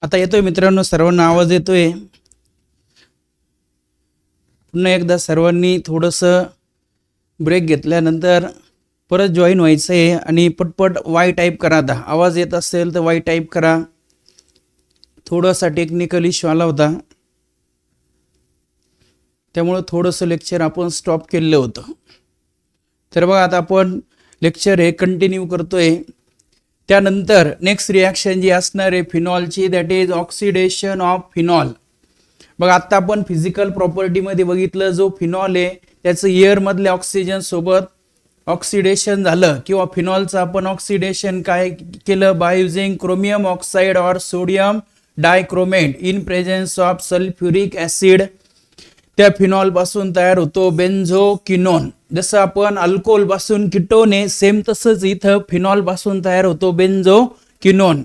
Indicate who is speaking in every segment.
Speaker 1: आता येतोय मित्रांनो, सर्वांना आवाज येतोय? पुन्हा एकदा सर्वांनी थोडंसं ब्रेक घेतल्यानंतर परत जॉईन व्हायचं आहे आणि पटपट वाय टाईप करा. आता आवाज येत असेल तर वाय टाईप करा. थोडासा टेक्निकल इश्यू आला होता, त्यामुळे थोडंसं लेक्चर आपण स्टॉप केलेलं होतं. तर बघा, आता आपण लेक्चर हे कंटिन्यू करतोय. त्यानंतर नेक्स्ट रिॲक्शन जी असणार आहे फिनॉलची, that is oxidation of phenol. बघा, आता आपण फिजिकल प्रॉपर्टीमध्ये बघितलं, जो फिनॉल आहे त्याचं एअरमधल्या ऑक्सिजन सोबत ऑक्सिडेशन झालं किंवा फिनॉलचं आपण ऑक्सिडेशन काय केलं, बाय युजिंग क्रोमियम ऑक्साईड और sodium dichromate in presence of sulphuric acid. त्या फिनॉल पासून तयार होतो बेन्झोक्विनोन. जसं आपण अल्कोहोल पासून कीटोन आहे, सेम तसंच इथं फिनॉल पासून तयार होतो बेन्झोक्विनोन.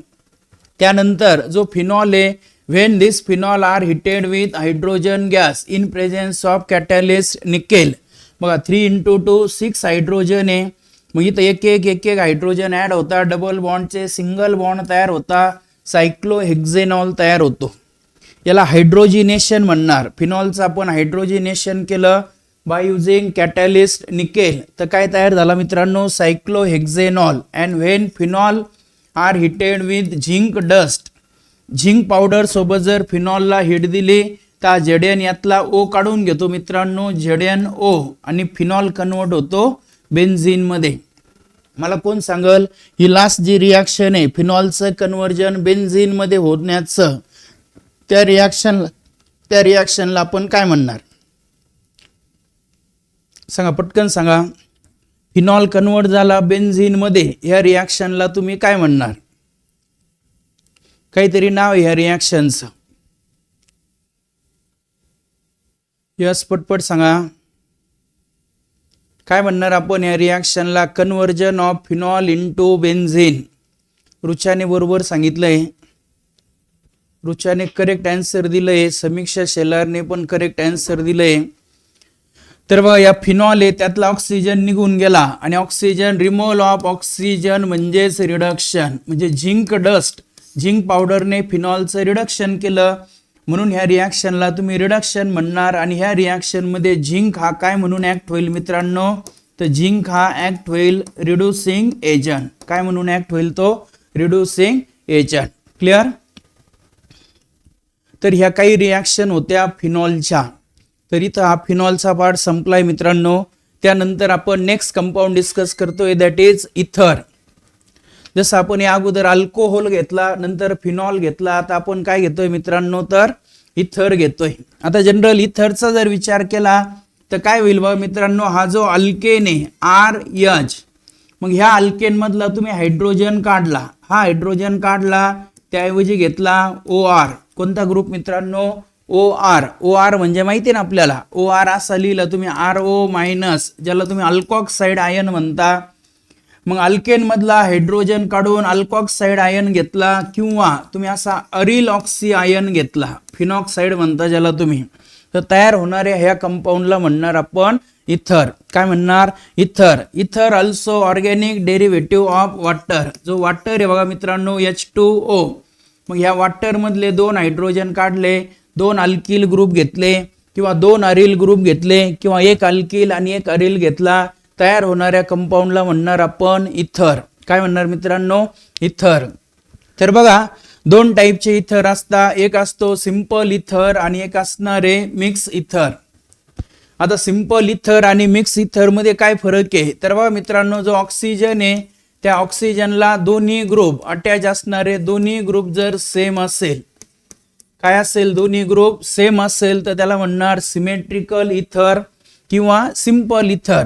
Speaker 1: त्यानंतर जो फिनॉल आहे, when this phenol are heated with hydrogen gas in presence of catalyst nickel. बघा, 3 × 6 हायड्रोजन आहे. मग इथं एक एक हायड्रोजन ॲड होता, डबल बॉन्डचे सिंगल बॉन्ड तयार होता, सायक्लोहेक्झेनॉल तयार होतो. याला हायड्रोजिनेशन म्हणणार. फिनॉलचं आपण हायड्रोजिनेशन केलं बाय युजिंग कॅटॅलिस्ट निकेल, तर काय तयार झाला मित्रांनो, cyclohexanol. And when phenol are heated with zinc dust, zinc powder सोबत जर फिनॉलला हिट दिली तर झेडएन यातला ओ काढून घेतो मित्रांनो, ZnO, आणि फिनॉल कन्वर्ट होतो बेन्झीन मध्ये. मला कोण सांगल ही लास्ट जी रिॲक्शन आहे फिनॉलचं कन्व्हर्जन बेन्झीन मध्ये होण्याचं, त्या रिॲक्शनला आपण काय म्हणणार? सांगा, पटकन सांगा. फिनॉल कन्वर्ट झाला बेन्झीन मध्ये, या रिॲक्शनला तुम्ही काय म्हणणार? काहीतरी नाव ह्या रिॲक्शनचं. यस, पटपट सांगा. काय म्हणणार आपण या रिॲक्शनला? Conversion of phenol into benzene. रुचाने बरोबर सांगितलंय. रुचाने करेक्ट आन्सर दिलंय. समीक्षा शेलारने पण करेक्ट आन्सर दिलंय. तर बघा, या फिनॉल आहे त्यातला ऑक्सिजन निघून गेला आणि ऑक्सिजन रिमूव्हल ऑफ ऑक्सिजन म्हणजेच रिडक्शन. म्हणजे झिंक डस्ट, झिंक पावडरने फिनॉलचं रिडक्शन केलं, म्हणून ह्या रिॲक्शनला तुम्ही रिडक्शन म्हणणार. आणि ह्या रिॲक्शनमध्ये झिंक हा काय म्हणून ऍक्ट होईल मित्रांनो? तर झिंक हा ऍक्ट होईल रिड्युसिंग एजंट. काय म्हणून ऍक्ट होईल तो? Reducing agent. क्लिअर? तर ह्या काही रिॲक्शन होत्या फिनॉलच्या. तर इथं हा फिनॉलचा पार्ट संपलाय मित्रांनो. त्यानंतर आपण नेक्स्ट कंपाऊंड डिस्कस करतोय, दॅट इज इथर. जसं आपण या अगोदर अल्कोहोल घेतला, नंतर फिनॉल घेतला, आता आपण काय घेतोय मित्रांनो? तर इथर घेतोय. आता जनरल इथरचा जर विचार केला तर काय होईल बघा मित्रांनो, हा जो अल्केन आहे RH, मग ह्या अल्केन मधला तुम्ही हायड्रोजन काढला, हा हायड्रोजन काढला, त्याऐवजी घेतला OR. कोणता ग्रुप मित्रांनो? OR. OR म्हणजे माहिती आहे ना आपल्याला, OR असा लिहिलं तुम्ही, RO-, ज्याला तुम्ही अल्कॉक्साईड आयन म्हणता. मग अल्केन मधला हायड्रोजन काढून अल्कॉक्साईड आयन घेतला, किंवा तुम्ही असा अरिल ऑक्सी आयन घेतला, फिनॉक्साईड म्हणता ज्याला तुम्ही, तर तयार होणाऱ्या ह्या कंपाऊंडला म्हणणार आपण इथर. काय म्हणणार? इथर. इथर also organic derivative of water. जो वॉटर आहे बघा मित्रांनो, H2O. मग ह्या वॉटर मधले 2 हायड्रोजन काढले, 2 अल्किल ग्रुप घेतले, किंवा 2 अरिल ग्रुप घेतले, किंवा 1 अल्किल आणि 1 अरिल घेतला, तयार होणाऱ्या कंपाऊंडला म्हणणार आपण इथर. काय म्हणणार मित्रांनो? इथर. तर बघा, 2 टाईपचे इथर असतात. एक असतो सिंपल इथर आणि एक असणार आहे मिक्स इथर. आता सिंपल इथर आणि मिक्स इथर मध्ये काय फरक आहे? तर बघा मित्रांनो, जो ऑक्सिजन आहे त्या ऑक्सिजनला दोन्ही ग्रुप अटॅच असणारे, दोन्ही ग्रुप जर सेम असेल, काय असेल? दोन्ही ग्रुप सेम असेल तर त्याला म्हणणार सिमेट्रिकल इथर किंवा सिंपल इथर.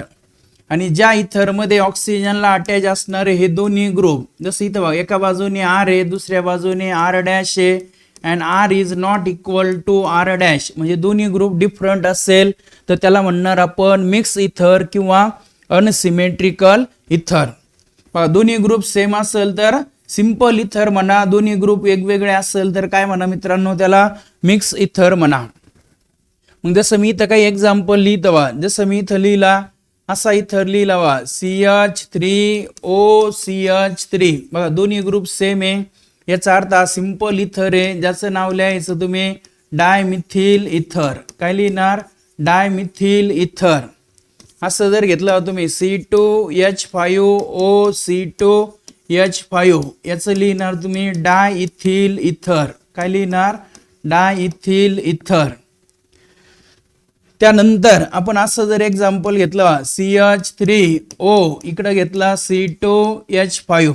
Speaker 1: आणि ज्या इथरमध्ये ऑक्सिजनला अटॅच असणारे हे दोन्ही ग्रुप, जसं इथं बघा, एका बाजूने R आहे, दुसऱ्या बाजूने R' आहे, and R is not equal to R', म्हणजे दोन्ही ग्रुप डिफरंट असेल तर त्याला म्हणणार आपण मिक्स इथर किंवा अनसिमेट्रिकल इथर. दोन्ही ग्रुप सेम असेल तर सिंपल इथर म्हणा, दोन्ही ग्रुप वेगवेगळे असेल तर काय म्हणा मित्रांनो? त्याला मिक्स इथर म्हणा. मग जसं मी इथं काही एक्झाम्पल लिहितो बा, जसं मी इथं लिहिला असा इथर लिहिला बा, CH3OCH3. बघा, दोन्ही ग्रुप सेम आहे, याचा अर्थ हा सिंपल इथर आहे, ज्याचं नाव लिहायचं तुम्ही डायमिथिल इथर. काय लिहिणार? डायमिथिल इथर. असं जर घेतलं तुम्ही C2H5OC2H5 याचं लिहिणार तुम्ही डायइथिल इथर. काय लिहिणार? डायइथिल इथर. त्यानंतर आपण असं जर एक्झाम्पल घेतलं CH3O इकडे घेतला C2H5.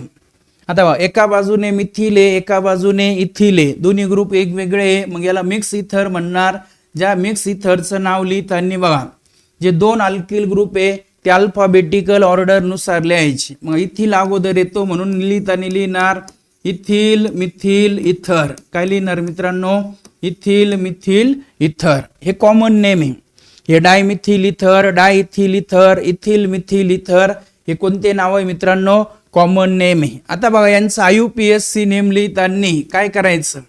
Speaker 1: आता बघा, एका बाजूने मिथिल आहे, एका बाजूने इथिल आहे, दोन्ही ग्रुप एक वेगळे आहे, मग याला मिक्स इथर म्हणणार. ज्या मिक्स इथरचं नाव लिहिताना बघा, जे दोन अल्किल ग्रुप आहे ते अल्फाबेटिकल ऑर्डर नुसार लिहायचे. मग इथिल अगोदर येतो म्हणून लिहिताना लिहिणार इथिल मिथिल इथर. काय लिहिणार मित्रांनो? इथिल मिथिल इथर. हे कॉमन नेम आहे. हे डायमिथिल इथर, डायइथिल इथर, इथिल मिथिल इथर हे कोणते नाव आहे मित्रांनो? कॉमन नेम आहे. आता बघा, यांचं IUPAC नेम लिहिताना काय करायचं?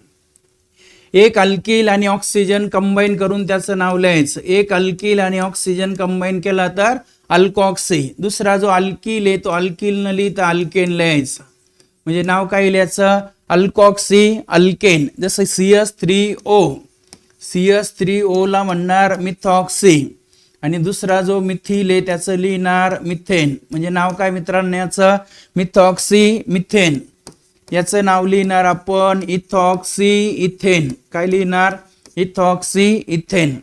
Speaker 1: एक अल्किल आणि ऑक्सिजन कंबाईन करून त्याचं नाव लिहायचं. एक अल्किल आणि ऑक्सिजन कंबाईन केला तर अल्कॉक्सी. दुसरा जो अल्किल आहे तो अल्किल न लिहिता अल्केन लिहायचं. म्हणजे नाव काय लिहायचं? अल्कॉक्सी अल्केन. जसं CH3O ला म्हणणार मिथॉक्सी. आणि दुसरा जो मिथिल आहे त्याचं लिहिणार मिथेन. म्हणजे नाव काय मित्रांनो याचं? Methoxy methane. याचं नाव लिहिणार आपण इथॉक्सी इथेन. काय लिहिणार? Ethoxy ethane.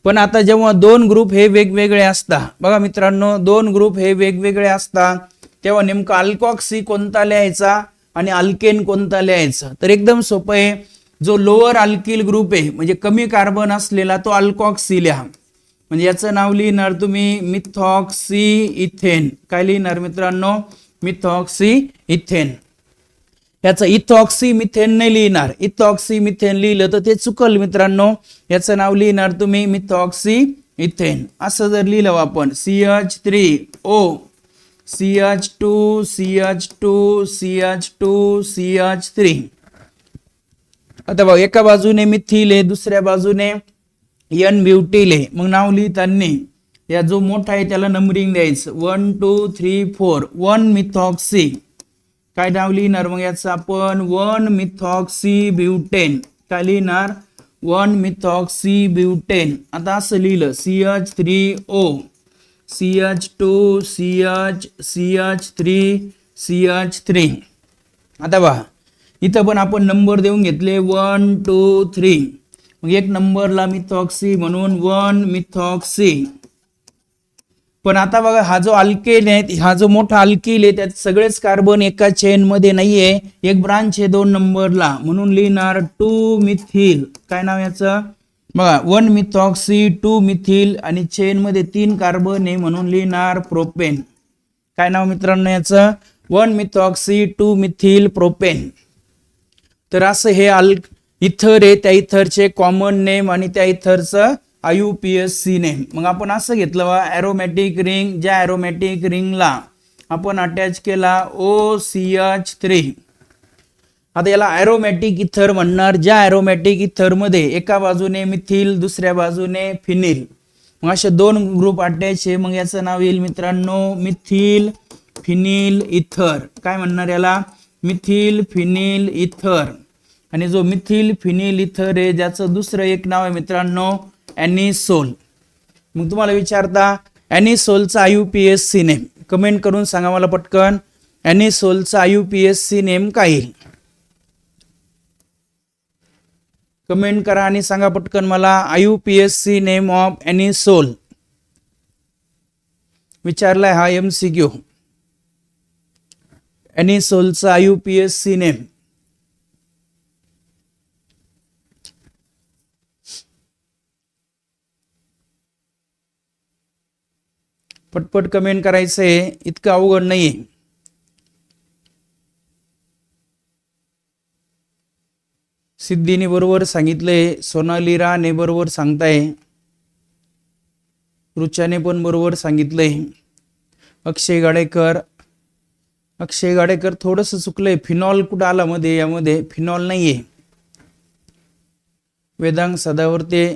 Speaker 1: पण आता जेव्हा दोन ग्रुप हे वेगवेगळे असतात, बघा मित्रांनो, दोन ग्रुप हे वेगवेगळे असतात, तेव्हा नेमका अल्कॉक्सी कोणता लिहायचा आणि अल्केन कोणता लिहायचा? तर एकदम सोपं आहे. जो लोअर अल्किल ग्रुप आहे म्हणजे कमी कार्बन असलेला तो अल्कॉक्सी लिहा. म्हणजे याचं नाव लिहिणार तुम्ही मिथॉक्सी इथेन. काय लिहिणार मित्रांनो? Methoxy ethane. याचं इथॉक्सी मिथेन नाही लिहिणार. इथॉक्सी मिथेन लिहिलं तर ते चुकल मित्रांनो. याचं नाव लिहिणार तुम्ही मिथॉक्सी इथेन. असं जर लिहिलं आपण CH3O CH2 CH2 CH2 CH3. आता बघा, एका बाजूने मिथिल आहे, दुसऱ्या बाजूने N ब्युटिल आहे. मग नाव लिहिताना या जो मोठा आहे त्याला नंबरिंग द्यायचं 1 2 3 4. 1 मिथॉक्सी. काय नाव लिहिणार मग याचं आपण? 1 मिथॉक्सी ब्युटेन. काय लिहिणार? 1 मिथॉक्सी ब्युटेन. आता असं लिहिलं CH3O CH2 CH3 CH3. आता पहा, इथं पण आपण नंबर देऊन घेतले 1 2 3. मग एक नंबरला मिथॉक्सी म्हणून 1 मिथॉक्सी. पण आता बघा, हा जो अल्केन आहे, हा जो मोठा अल्किल आहे, त्यात सगळेच कार्बन एका चेन मध्ये नाहीये, एक ब्रांच आहे 2 नंबरला, म्हणून लिहिणार 2 मिथिल. काय नाव याचं? बघा, 1 मिथॉक्सी 2 मिथिल आणि चेन मध्ये 3 कार्बन आहे म्हणून लिहिणार प्रोपेन. काय नाव मित्रांनो याचं? 1 मिथॉक्सी 2 मिथिल प्रोपेन. तर असं हे इथर आहे, त्या इथरचे कॉमन नेम आणि त्या इथरचं IUPAC नेम. मग आपण असं घेतलं बा, ॲरोमॅटिक रिंग. ज्या ॲरोमॅटिक रिंगला आपण अटॅच केला OCH3. आता याला ॲरोमॅटिक इथर म्हणणार. ज्या ॲरोमॅटिक इथर मध्ये एका बाजूने मिथिल, दुसऱ्या बाजूने फिनिल, मग असे दोन ग्रुप अटॅच आहे. मग याचं नाव येईल मित्रांनो मिथिल फिनिल इथर. काय म्हणणार याला? मिथिल फिनिल इथर. आणि जो मिथिल फिनिल इथर आहे ज्याचं दुसरं एक नाव आहे मित्रांनो ॲनिसोल. मग तुम्हाला विचारता ॲनिसोलचा IUPAC नेम. कमेंट करून सांगा मला पटकन, ॲनिसोलचा IUPAC नेम काय येईल? कमेंट करा आणि सांगा पटकन मला IUPAC नेम ऑफ ॲनिसोल. विचारलाय हा MCQ. ॲनिसोलचा IUPAC name. पटपट कमेंट करायचंय, इतकं अवघड नाहीये. सिद्धीने बरोबर सांगितलंय, सोनाली राणे बरोबर सांगताय, रुचाने पण बरोबर सांगितलंय, अक्षय गाडेकर थोडंसं चुकलंय. फिनॉल कुठं आला मध्ये? यामध्ये फिनॉल नाहीये. वेदांग सदावर्ते,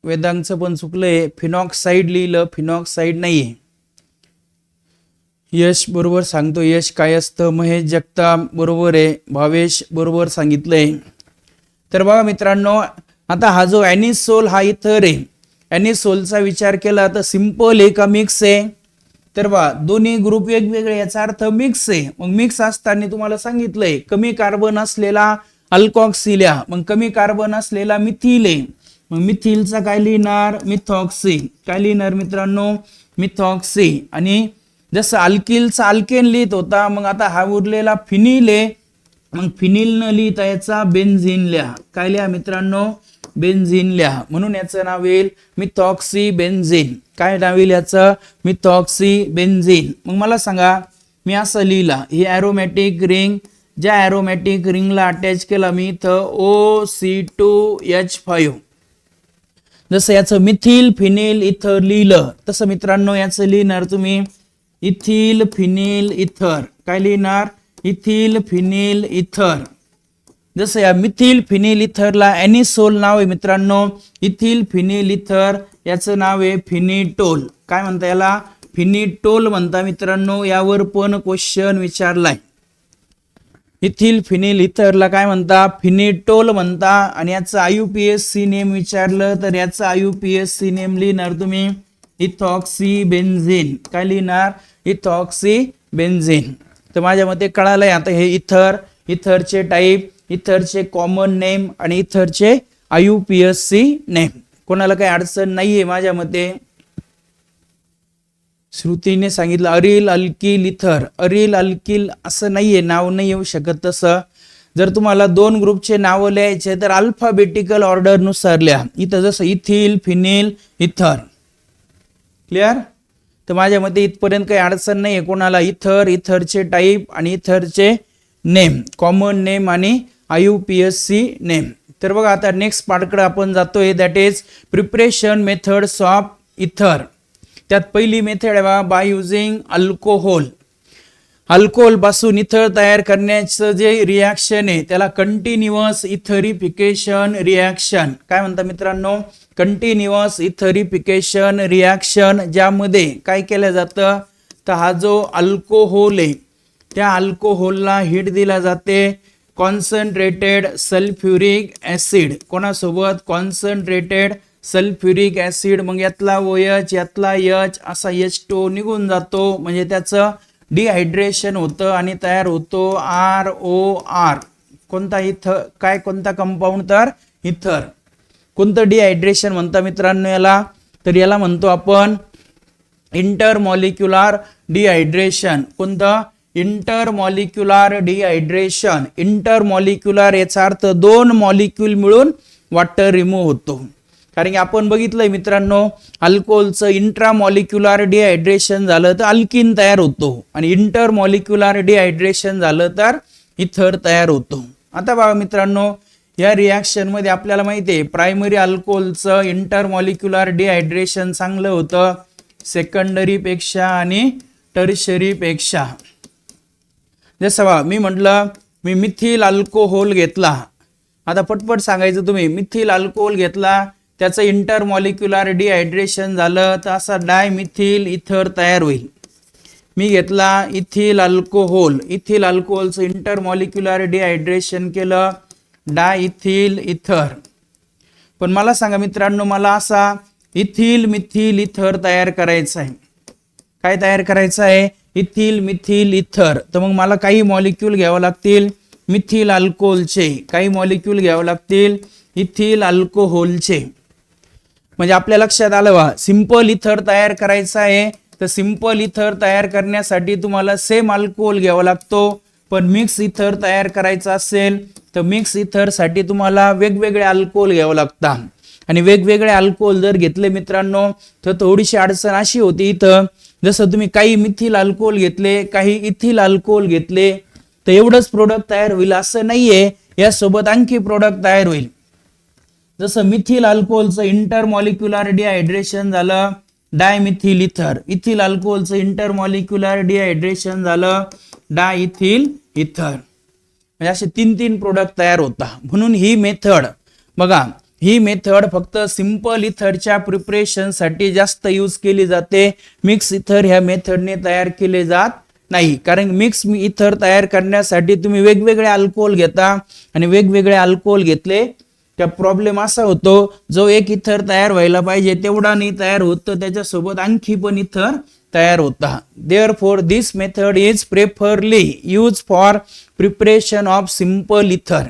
Speaker 1: वेदांगचं पण चुकलंय. फिनॉक्साइड लिहिलं, फिनॉक्साइड नाहीये. यश बरोबर सांगतो. यश काय असतं? महेश जगताप बरोबर आहे. भावेश बरोबर सांगितलंय. तर बघा मित्रांनो, आता हा जो ॲनिसोल हा इथर आहे. ॲनिसोलचा विचार केला तर सिंपल आहे का मिक्स आहे? तर बघा दोन्ही ग्रुप वेगवेगळे, याचा अर्थ मिक्स आहे. मग मिक्स असताना तुम्हाला सांगितलंय कमी कार्बन असलेला अल्कॉक्सी लिहा. मग कमी कार्बन असलेला मिथिल आहे. मग मिथिलचा काय लिहिणार? मिथॉक्सी. काय लिहिणार मित्रांनो? मिथॉक्सी. आणि जसं अल्किलचा अल्केन लिहित होता, मग आता हा उरलेला फिनिल आहे. मग फिनिल न लिहिता याचा बेन्झीन लिहा. काय लिहा मित्रांनो? बेन्झीन लिहा. म्हणून याचं नाव येईल मिथॉक्सी बेन्झीन. काय नाव येईल याचं? Methoxy benzene. मग मला सांगा, मी असं लिहिला, ही ॲरोमॅटिक रिंग, ज्या ॲरोमॅटिक रिंगला अटॅच केला मी इथं OC2H5. जसं याचं मिथिल फिनिल इथर लिहिलं, तसं मित्रांनो याचं लिहिणार तुम्ही इथिल फिनिल इथर. काय लिहिणार? इथिल फिनिल इथर. जसं या मिथिल फिनिल इथरला ॲनिसोल नाव आहे मित्रांनो. इथिल फिनिल इथर याचं नाव आहे फिनिटोल. काय म्हणता याला? फिनिटोल म्हणता मित्रांनो. यावर पण क्वेश्चन विचारलाय. इथिल फिनिल इथरला काय म्हणता? फिनिटोल म्हणता. आणि याचं IUPAC नेम विचारलं तर याचं IUPAC नेम लिहिणार तुम्ही इथॉक्सी बेन्झीन. काय लिहिणार? Ethoxy benzene. तर माझ्या मते कळालंय आता हे इथर, इथरचे टाईप, इथरचे कॉमन नेम आणि इथरचे IUPAC नेम. कोणाला काही अडचण नाहीये माझ्या मते. श्रुतीने सांगितलं अरिल अल्किल इथर. अरिल अल्किल असं नाहीये, नाव नाही येऊ शकत तसं. जर तुम्हाला दोन ग्रुपचे नावं लिहायचे तर अल्फाबेटिकल ऑर्डर नुसार लिहा. इथं जसं इथिल फिनिल इथर. क्लिअर? तर माझ्या मते इथपर्यंत काही अडचण नाही आहे कोणाला. इथर, इथरचे टाईप आणि इथरचे नेम, कॉमन नेम आणि IUPAC नेम. तर बघा आता नेक्स्ट पार्टकडे आपण जातोय, that is preparation methods of इथर. त्यात पहिली मेथड आहे बघा, बाय युजिंग अल्कोहोल. अल्कोहोल पासून इथर तयार करण्याचं जे रिॲक्शन आहे त्याला कंटिन्युअस इथरिफिकेशन रिॲक्शन. काय म्हणता मित्रांनो? Continuous etherification reaction. ज्यामध्ये काय केलं जातं तर हा जो अल्कोहोल आहे त्या अल्कोहोलला हीट दिला जाते कॉन्सन्ट्रेटेड सल्फ्युरिक ॲसिड. कोणासोबत? Concentrated sulphuric acid. मग यातला OH यातला H असा H2 निघून जातो. म्हणजे त्याचं डिहायड्रेशन होतं आणि तयार होतो ROR. कोणता इथर? काय कोणता कंपाऊंड? तर इथर. कोणतं डिहायड्रेशन म्हणता मित्रांनो याला? तर याला म्हणतो आपण इंटरमॉलिक्युलर डिहायड्रेशन. कोणतं? Intermolecular dehydration. इंटरमॉलिक्युलर याचा अर्थ दोन मॉलिक्यूल मिळून वॉटर रिमूव्ह होतो. कारण की आपण बघितलंय मित्रांनो, अल्कोहोलचं इंट्रामॉलिक्युलर डिहायड्रेशन झालं तर अल्किन तयार होतो आणि इंटरमॉलिक्युलर डिहायड्रेशन झालं तर इथर तयार होतो. आता बघा मित्रांनो, या रिॲक्शन मध्ये आपल्याला माहिती आहे प्रायमरी अल्कोहोलचं इंटरमॉलिक्युलर डिहायड्रेशन चांगलं होतं सेकंडरी पेक्षा आणि टर्शरी पेक्षा. जसं बघा मी म्हटलं मी मिथिल अल्कोहोल घेतला. आता पटपट सांगायचं तुम्ही. मिथिल अल्कोहोल घेतला, त्याचं इंटरमॉलिक्युलर डिहायड्रेशन झालं तर असा डायमिथिल इथर तयार होईल. मी घेतला इथिल अल्कोहोल. इथिल अल्कोहोलचं इंटरमॉलिक्युलर डिहायड्रेशन केलं, डायइथिल इथर. पण मला सांगा मित्रांनो, मला असा इथिल मिथिल इथर तयार करायचा आहे. काय तयार करायचं आहे? इथिल मिथिल इथर. तर मग मला काही मॉलिक्यूल घ्यावं लागतील मिथिल अल्कोहोलचे, काही मॉलिक्यूल घ्यावं लागतील इथिल अल्कोहोलचे. म्हणजे आपल्या लक्षात आलं बा, सिंपल इथर तयार करायचं आहे तर सिंपल इथर तयार करण्यासाठी तुम्हाला सेम अल्कोहोल घ्यावा लागतो. पण मिक्स इथर तयार करायचं असेल तर मिक्स इथर साठी तुम्हाला वेगवेगळे अल्कोहोल घ्यावं लागतात. आणि वेगवेगळे अल्कोहोल जर घेतले मित्रांनो तर थोडीशी अडचण अशी होती इथं, जसं तुम्ही काही मिथिल अल्कोहोल घेतले, काही इथिल अल्कोहोल घेतले तर एवढंच प्रोडक्ट तयार होईल असं नाहीये. यासोबत आणखी प्रोडक्ट तयार होईल. जसं मिथिल अल्कोहोलचं इंटरमॉलिक्युलर डिहायड्रेशन झालं डायमिथिल इथर. इथिल अल्कोहोलचं इंटरमॉलिक्युलर डिहायड्रेशन झालं डायइथिल इथर. म्हणजे असे तीन तीन प्रोडक्ट तयार होता. म्हणून ही मेथड बघा, ही मेथड फक्त सिंपल इथरच्या प्रिपरेशनसाठी जास्त यूज केली जाते. मिक्स इथर ह्या मेथडने तयार केले जात नाही, कारण मिक्स इथर तयार करण्यासाठी तुम्ही वेगवेगळे अल्कोहोल घेता आणि वेगवेगळे अल्कोहोल घेतले त्या प्रॉब्लेम असा होतो, जो एक इथर तयार व्हायला पाहिजे तेवढा नाही तयार होत, तर त्याच्यासोबत आणखी पण इथर तयार होता. Therefore this method is preferably use for preparation of simple इथर.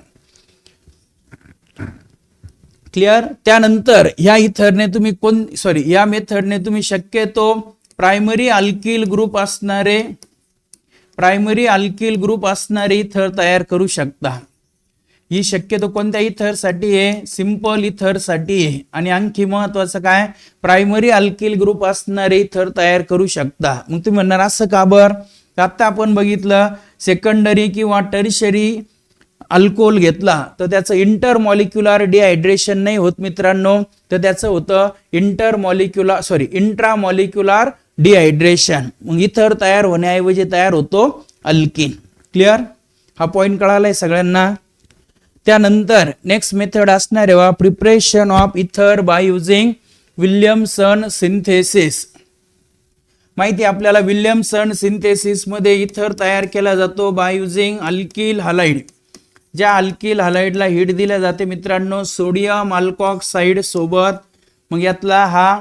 Speaker 1: क्लिअर. त्यानंतर या इथरने तुम्ही या मेथडने तुम्ही शक्यतो प्रायमरी अल्किल ग्रुप असणारे इथर तयार करू शकता. ही शक्यतो कोणत्या इथर साठी आहे? सिंपल इथर साठी आहे. आणि आणखी महत्वाचं काय, प्रायमरी अल्किल ग्रुप असणारे इथर तयार करू शकता. मग तुम्ही म्हणणार असं का बर? आता आपण बघितलं सेकंडरी किंवा टर्शरी अल्कोहोल घेतला तर त्याचं इंटरमॉलिक्युलर डिहायड्रेशन नाही होत मित्रांनो, तर त्याचं होतं इंट्रामॉलिक्युलर डिहायड्रेशन. मग इथर तयार होण्याऐवजी तयार होतो अल्किन. क्लिअर. हा पॉइंट कळालाय सगळ्यांना. त्यानंतर नेक्स्ट मेथड असणार आहे प्रिपरेशन ऑफ इथर बाय युजिंग विल्यमसन सिंथेसिस. माहिती आपल्याला विल्यमसन सिंथेसिस मध्ये इथर तयार केला जातो बाय युजिंग अल्किल हलाइड. ज्या अल्किल हलाइडला हीट दिल्या जाते मित्रांनो सोडियम अल्कॉक्साइड सोबत. मग यातला हा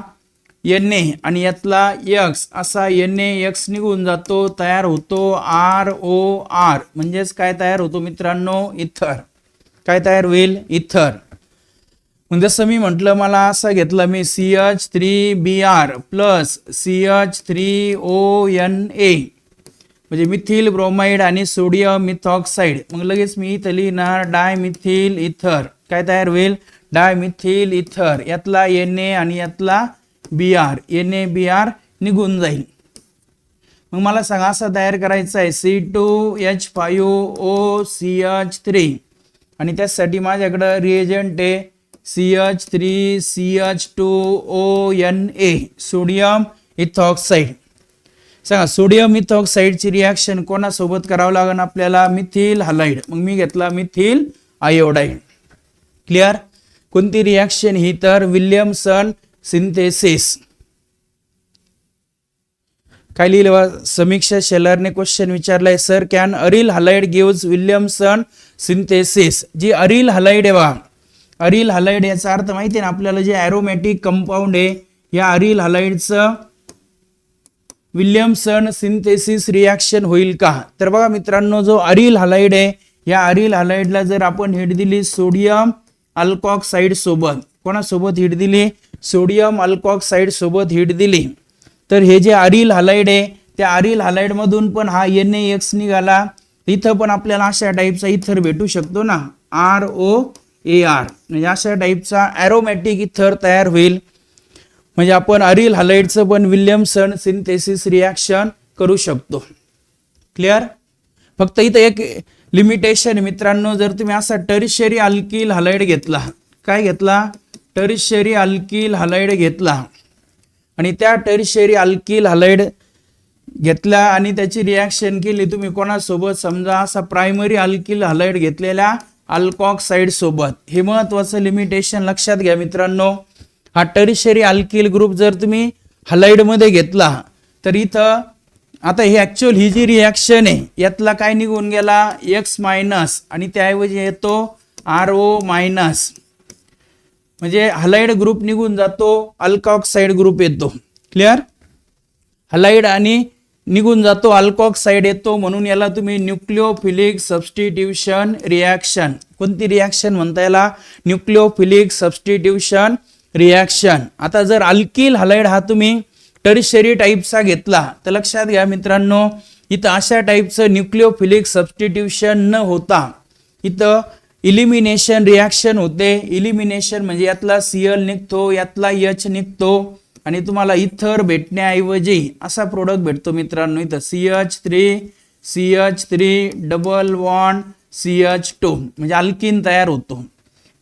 Speaker 1: Na आणि यातला X असा NaX निघून जातो, तयार होतो ROR. म्हणजेच काय तयार होतो मित्रांनो? इथर. काय तयार होईल? इथर. म्हणजे जसं मी म्हटलं, मला असं घेतलं मी CH3Br प्लस CH3ONA म्हणजे मिथिल ब्रोमाइड आणि सोडियम मिथॉक्साइड. मग लगेच मी इथं लिहिणार डायमिथिल इथर. काय तयार होईल? डायमिथिल इथर. यातला Na आणि यातला Br, NaBr निघून जाईल. मग मला सांगा असं तयार करायचं आहे C2H5OCH3 आणि त्यासाठी माझ्याकडे रिएजंट आहे CH3CH2ONA सोडियम इथॉक्साइड. सांगा सोडियम इथॉक्साइडची रिॲक्शन कोणासोबत करावं लागेल आपल्याला? Methyl halide. मग मी घेतला मिथिल आयोडाइड. क्लिअर. कोणती रिॲक्शन ही? तर विल्यमसन सिंथेसिस. काय लिहिलं? समीक्षा शेलरने क्वेश्चन विचारलाय, sir can aryl halide gives Williamson synthesis. जी अरिल हलाइड आहे अरिल हलाइड याचा अर्थ माहिती ना आपल्याला, जे ॲरोमॅटिक कंपाऊंड आहे या अरिल हलाइडचं विल्यमसन सिंथेसिस रिॲक्शन होईल का? तर बघा मित्रांनो, जो अरिल हलाइड आहे या अरिल हलाइडला जर आपण हीट दिली सोडियम अल्कॉक्साइड सोबत, कोणासोबत हीट दिली? सोडियम अल्कॉक्साइड सोबत हीट दिली, तर हे जे अरिल हलाइड आहे त्या अरिल हलाइड मधून पण हा NaX निघाला. इथं पण आपल्याला अशा टाईपचा इथर भेटू शकतो ना, ROAR. म्हणजे अशा टाईपचा ॲरोमॅटिक इथर तयार होईल. म्हणजे आपण अरिल हलाइडचं पण विल्यमसन सिंथेसिस रिॲक्शन करू शकतो. क्लिअर. फक्त इथं एक लिमिटेशन मित्रांनो, जर तुम्ही असा टर्शियरी अल्किल हलाइड घेतला, काय घेतला? टर्शियरी अल्किल हलाइड घेतला आणि त्या टर्शियरी अल्किल हलाइड घेतला आणि त्याची रिॲक्शन केली तुम्ही कोणासोबत? समजा असा प्रायमरी अल्किल हलाइड घेतलेल्या अल्कॉक्साइड सोबत. हे महत्वाचं लिमिटेशन लक्षात घ्या मित्रांनो. हा टर्शियरी अल्किल ग्रुप जर तुम्ही हलाइड मध्ये घेतला तर इथं आता हे ऍक्च्युअल ही जी रिॲक्शन आहे यातला काय निघून गेला? X मायनस आणि त्याऐवजी येतो RO मायनस. म्हणजे हलाइड ग्रुप निघून जातो, अल्कॉक्साइड ग्रुप येतो. क्लिअर. हलाइड आणि निघून जातो, अल्कॉक्साइड येतो, म्हणून याला तुम्ही न्यूक्लिओफिलिक सबस्टिट्यूशन रिॲक्शन. कोणती रिॲक्शन म्हणता याला? Nucleophilic substitution reaction. आता जर अल्किल हलाइड हा तुम्ही टर्शियरी टाईपचा घेतला तर लक्षात घ्या मित्रांनो, इथं अशा टाईपचं न्यूक्लिओफिलिक सबस्टिट्यूशन न होता इथं इलिमिनेशन रिॲक्शन होते. इलिमिनेशन म्हणजे यातला Cl निघतो, यातला H निघतो आणि तुम्हाला इथर भेटण्याऐवजी असा प्रोडक्ट भेटतो मित्रांनो. इथं CH3 डबल बॉन्ड CH2 म्हणजे अल्किन तयार होतो.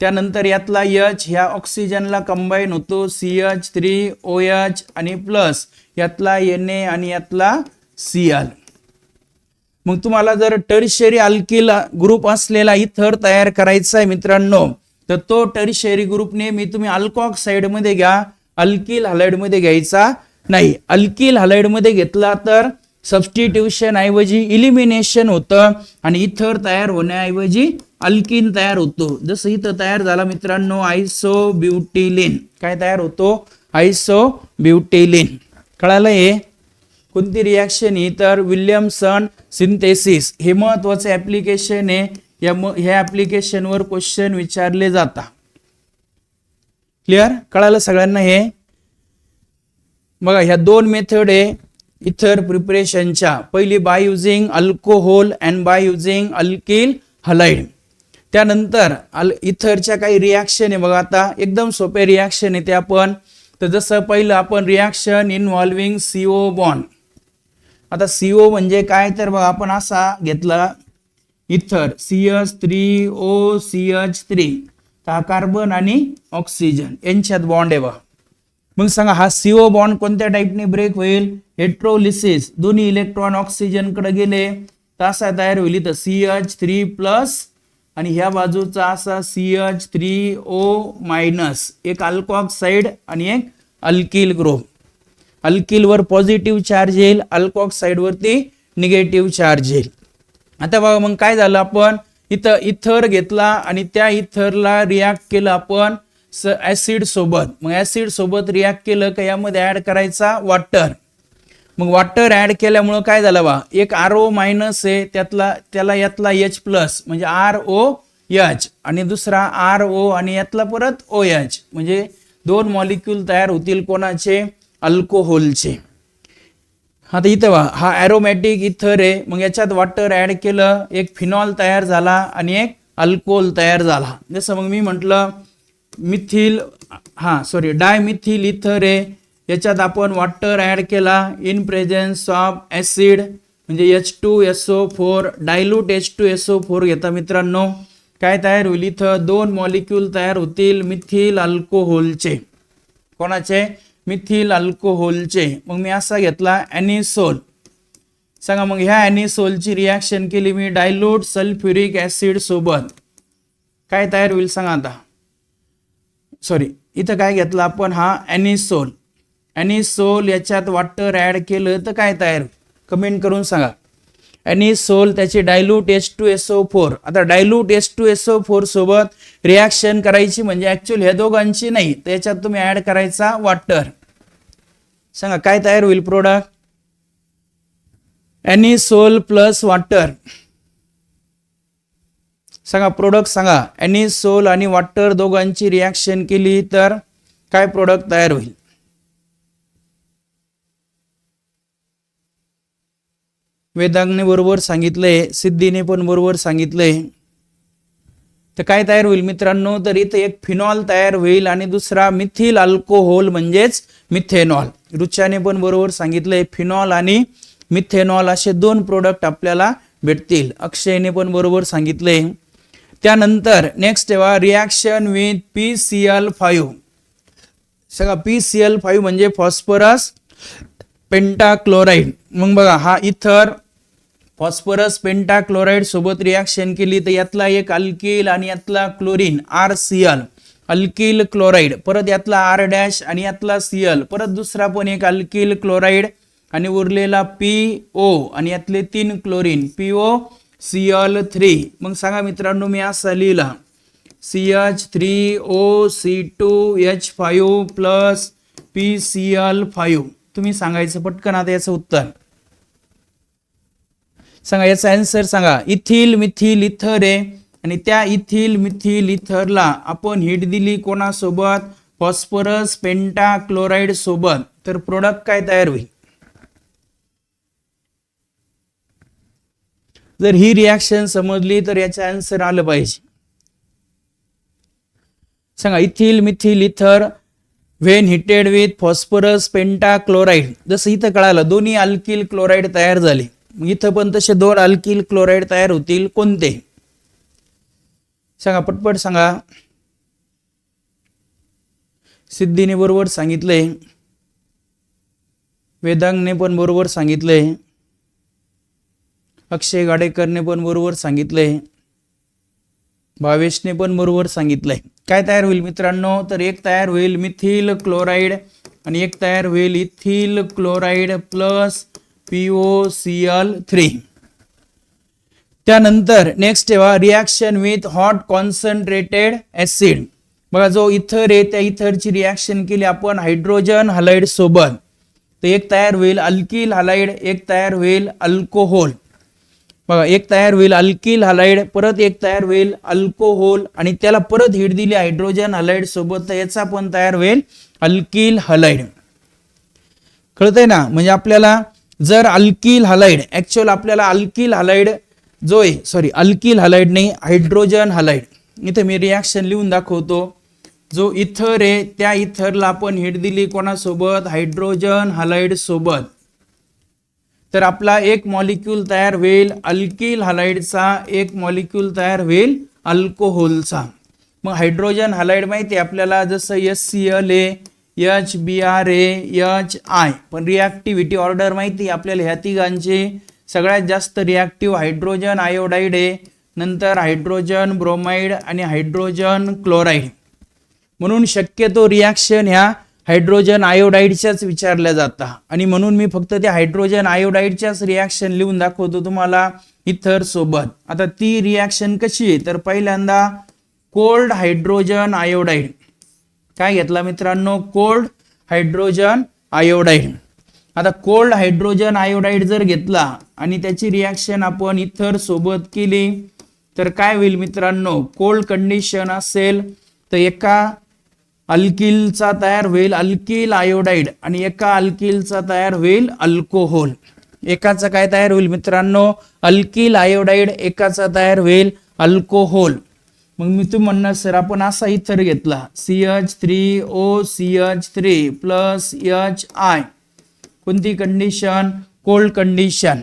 Speaker 1: त्यानंतर यातला H ह्या ऑक्सिजनला कंबाईन होतो CH3OH आणि प्लस यातला Na आणि यातला Cl. मग तुम्हाला जर टर्शियरी अल्किल ग्रुप असलेला इथर तयार करायचा आहे मित्रांनो तर तो टर्शियरी ग्रुप नेहमी तुम्ही अल्कोऑक्साइड मध्ये घ्या, अल्किल हॅलाइड मध्ये घ्यायचा नाही. अल्किल हॅलाइड मध्ये घेतला तर सबस्टिट्यूशन ऐवजी इलिमिनेशन होतं आणि इथर तयार होण्याऐवजी अल्किन तयार होतो. जसं इथं तयार झाला मित्रांनो आयसोब्युटिलीन. काय तयार होतो? आयसोब्युटिलीन. कळालं हे? कोणती रिॲक्शन ही? तर विल्यमसन सिंथेसिस. हे महत्वाचं ऍप्लिकेशन आहे. ह्या ऍप्लिकेशनवर क्वेश्चन विचारले जातात. क्लिअर? कळालं सगळ्यांना हे? बघा ह्या दोन मेथड आहे इथर प्रिपरेशनच्या. पहिली by using alcohol and by using alkyl halide. त्यानंतर इथरच्या काही रिॲक्शन आहे बघा. आता एकदम सोपे रिॲक्शन आहे ते आपण. तर जसं पहिलं आपण रिॲक्शन इन्व्हॉल्विंग CO बॉन्ड. आता CO म्हणजे काय? तर बघा आपण असा घेतला इथर CH3OCH3. हा कार्बन आणि ऑक्सिजन यांच्यात बॉन्ड आहे बघा. मग सांगा हा CO बॉन्ड कोणत्या टाइपने ब्रेक होईल? हेट्रोलिसिस. दोन्ही इलेक्ट्रॉन ऑक्सिजन कडे गेले तर असा तयार होईल तर CH3+ आणि ह्या बाजूचा असा CH3O-. एक अल्कोऑक्साइड आणि एक अल्किल ग्रुप. अल्किल वर पॉझिटिव्ह चार्ज येईल, अल्कोऑक्साइड वरती निगेटिव्ह चार्ज येईल. आता बघा मग काय झालं, आपण इथं इथर घेतला आणि त्या इथरला रिॲक्ट केलं आपण ऍसिड सोबत. मग ऍसिड सोबत रिॲक्ट केलं का यामध्ये ऍड करायचा वॉटर. मग वॉटर ऍड केल्यामुळे काय झालं बा, एक RO- आहे त्याला यातला H+ म्हणजे ROH आणि दुसरा RO आणि यातला परत OH म्हणजे दोन मॉलिक्यूल तयार होतील कोणाचे? अल्कोहोलचे. आता इथं हा ॲरोमॅटिक इथर आहे. मग याच्यात वॉटर ऍड केलं, एक फिनॉल तयार झाला आणि एक अल्कोहोल तयार झाला. जसं मग मी म्हटलं डायमिथिल इथर आहे. याच्यात आपण वॉटर ऍड केला इन प्रेझेन्स ऑफ ऍसिड म्हणजे H2SO4. डायल्यूट H2SO4 घेता मित्रांनो. काय तयार होईल? इथं दोन मॉलिक्यूल तयार होतील मिथिल अल्कोहोलचे. कोणाचे? मिथिल अल्कोहोलचे. मग मी असा घेतला ॲनिसोल. सांगा मग ह्या ॲनिसोलची रिॲक्शन केली मी डायल्यूट सल्फ्युरिक ऍसिड सोबत. काय तयार होईल सांगा आता? इथं काय घेतलं आपण? हा ॲनिसोल. ॲनिसोल याच्यात वॉटर ऍड केलं तर काय तयार? कमेंट करून सांगा. ॲनिसोल त्याचे डायल्यूट H2SO4. आता डायल्यूट H2SO4 सोबत रिॲक्शन करायची म्हणजे ऍक्च्युअली ह्या दोघांची नाही, त्याच्यात तुम्ही ऍड करायचा वॉटर. सांगा काय तयार होईल प्रोडक्ट? Anisole plus water. सांगा प्रोडक्ट सांगा. ॲनिसोल आणि वॉटर दोघांची रिॲक्शन केली तर काय प्रोडक्ट तयार होईल? वेदांगने बरोबर सांगितलंय, सिद्धीने पण बरोबर सांगितलंय. तर काय तयार होईल मित्रांनो? तर इथे एक फिनॉल तयार होईल आणि दुसरा मिथिल अल्कोहोल म्हणजेच मिथेनॉल. रुच्याने पण बरोबर सांगितलंय, फिनॉल आणि मिथेनॉल असे दोन प्रोडक्ट आपल्याला भेटतील. अक्षयने पण बरोबर सांगितलंय. त्यानंतर नेक्स्ट तेव्हा रिॲक्शन विथ PCl5. सगळा PCl5 म्हणजे फॉस्फरस पेंटाक्लोराइड. मग बघा हा इथर फॉस्फरस पेंटाक्लोराइड सोबत रिॲक्शन केली तर यातला एक अल्किल आणि यातला क्लोरीन RCl अल्किल क्लोराइड. परत यातला R- आणि यातला Cl. परत दुसरा पण एक अल्किल क्लोराइड आणि उरलेला PO आणि यातले 3 क्लोरीन POCl3. मग सांगा मित्रांनो मी असा लिहिला CH3OC2H5 प्लस PCl5. तुम्ही सांगायचं पटकन आता याचं उत्तर सांगा. याचा आन्सर सांगा. इथिल मिथिल इथर आहे आणि त्या इथिल मिथिल इथरला आपण हीट दिली कोणासोबत? फॉस्फरस पेंटाक्लोराइड सोबत. तर प्रोडक्ट काय तयार होईल? जर ही रिॲक्शन समजली तर याचं आन्सर आलं पाहिजे. सांगा ethyl methyl ether when heated with phosphorus pentachloride. जसं इथं कळालं दोन्ही अल्किल क्लोराइड तयार झाले. मग इथं पण तसे दोन अल्किल क्लोराइड तयार होतील. कोणते? सांगा पटपट सांगा. सिद्धीने बरोबर सांगितलंय, वेदांगने पण बरोबर सांगितलंय, अक्षय गाडेकरने पण बरोबर सांगितलंय. भावेशने पण बरोबर सांगितलंय. काय तयार होईल मित्रांनो, तर एक तयार होईल मिथिल क्लोराईड आणि एक तयार होईल इथिल क्लोराईड प्लस POCl3. त्यानंतर नेक्स्ट ठेवा reaction with hot concentrated acid. बघा जो इथर आहे त्या इथरची रिॲक्शन केली आपण हायड्रोजन हलाइड सोबत, तर एक तयार होईल अल्किल हलाइड, एक तयार होईल अल्कोहोल. बघा एक तयार होईल अल्किल हलाइड, परत एक तयार होईल अल्कोहोल आणि त्याला परत हीट दिली हायड्रोजन हलाइड सोबत, तर याचा पण तयार होईल अल्किल हलाइड. कळतंय ना, म्हणजे आपल्याला जर अल्किल हलाइड ऍक्च्युअल आपल्याला अल्किल हलाइड जो आहे अल्किल हलाइड नाही हायड्रोजन हलाइड, इथे मी रिॲक्शन लिहून दाखवतो. जो इथर आहे त्या इथरला आपण हीट दिली कोणासोबत, हायड्रोजन हलाइड सोबत, तर आपला एक मॉलिक्यूल तयार होईल अल्किल हलाइडचा, एक मॉलिक्यूल तयार होईल अल्कोहोलचा. मग हायड्रोजन हलाइड माहिती आहे आपल्याला, जसं HCl आहे, HBr आहे, HI, पण रिॲक्टिव्हिटी ऑर्डर माहिती आपल्याला ह्या तिघांचे. सगळ्यात जास्त रिॲक्टिव्ह हायड्रोजन आयोडाईड आहे, नंतर हायड्रोजन ब्रोमाइड आणि हायड्रोजन क्लोराईड. म्हणून शक्यतो रिॲक्शन ह्या हायड्रोजन आयोडाईडच्याच विचारल्या जातात आणि म्हणून मी फक्त त्या हायड्रोजन आयोडाईडच्याच रिॲक्शन लिहून दाखवतो तुम्हाला इथर सोबत. आता ती रिॲक्शन कशी आहे, तर पहिल्यांदा कोल्ड हायड्रोजन आयोडाईड. काय घेतला मित्रांनो, कोल्ड हायड्रोजन आयोडाईड. आता कोल्ड हायड्रोजन आयोडाईड जर घेतला आणि त्याची रिॲक्शन आपण इथर सोबत केली तर काय होईल मित्रांनो, कोल्ड कंडिशन असेल तर एका अल्किलचा तयार होईल अल्किल आयोडाईड आणि एका अल्किलचा तयार होईल अल्कोहोल. एकाचा काय तयार होईल मित्रांनो, अल्किल आयोडाईड, एकाचा तयार होईल अल्कोहोल. मग मी तुम्ही म्हणणार सर आपण असा इथर घेतला CH3OCH3 प्लस HI, कोणती कंडिशन, कोल्ड कंडिशन.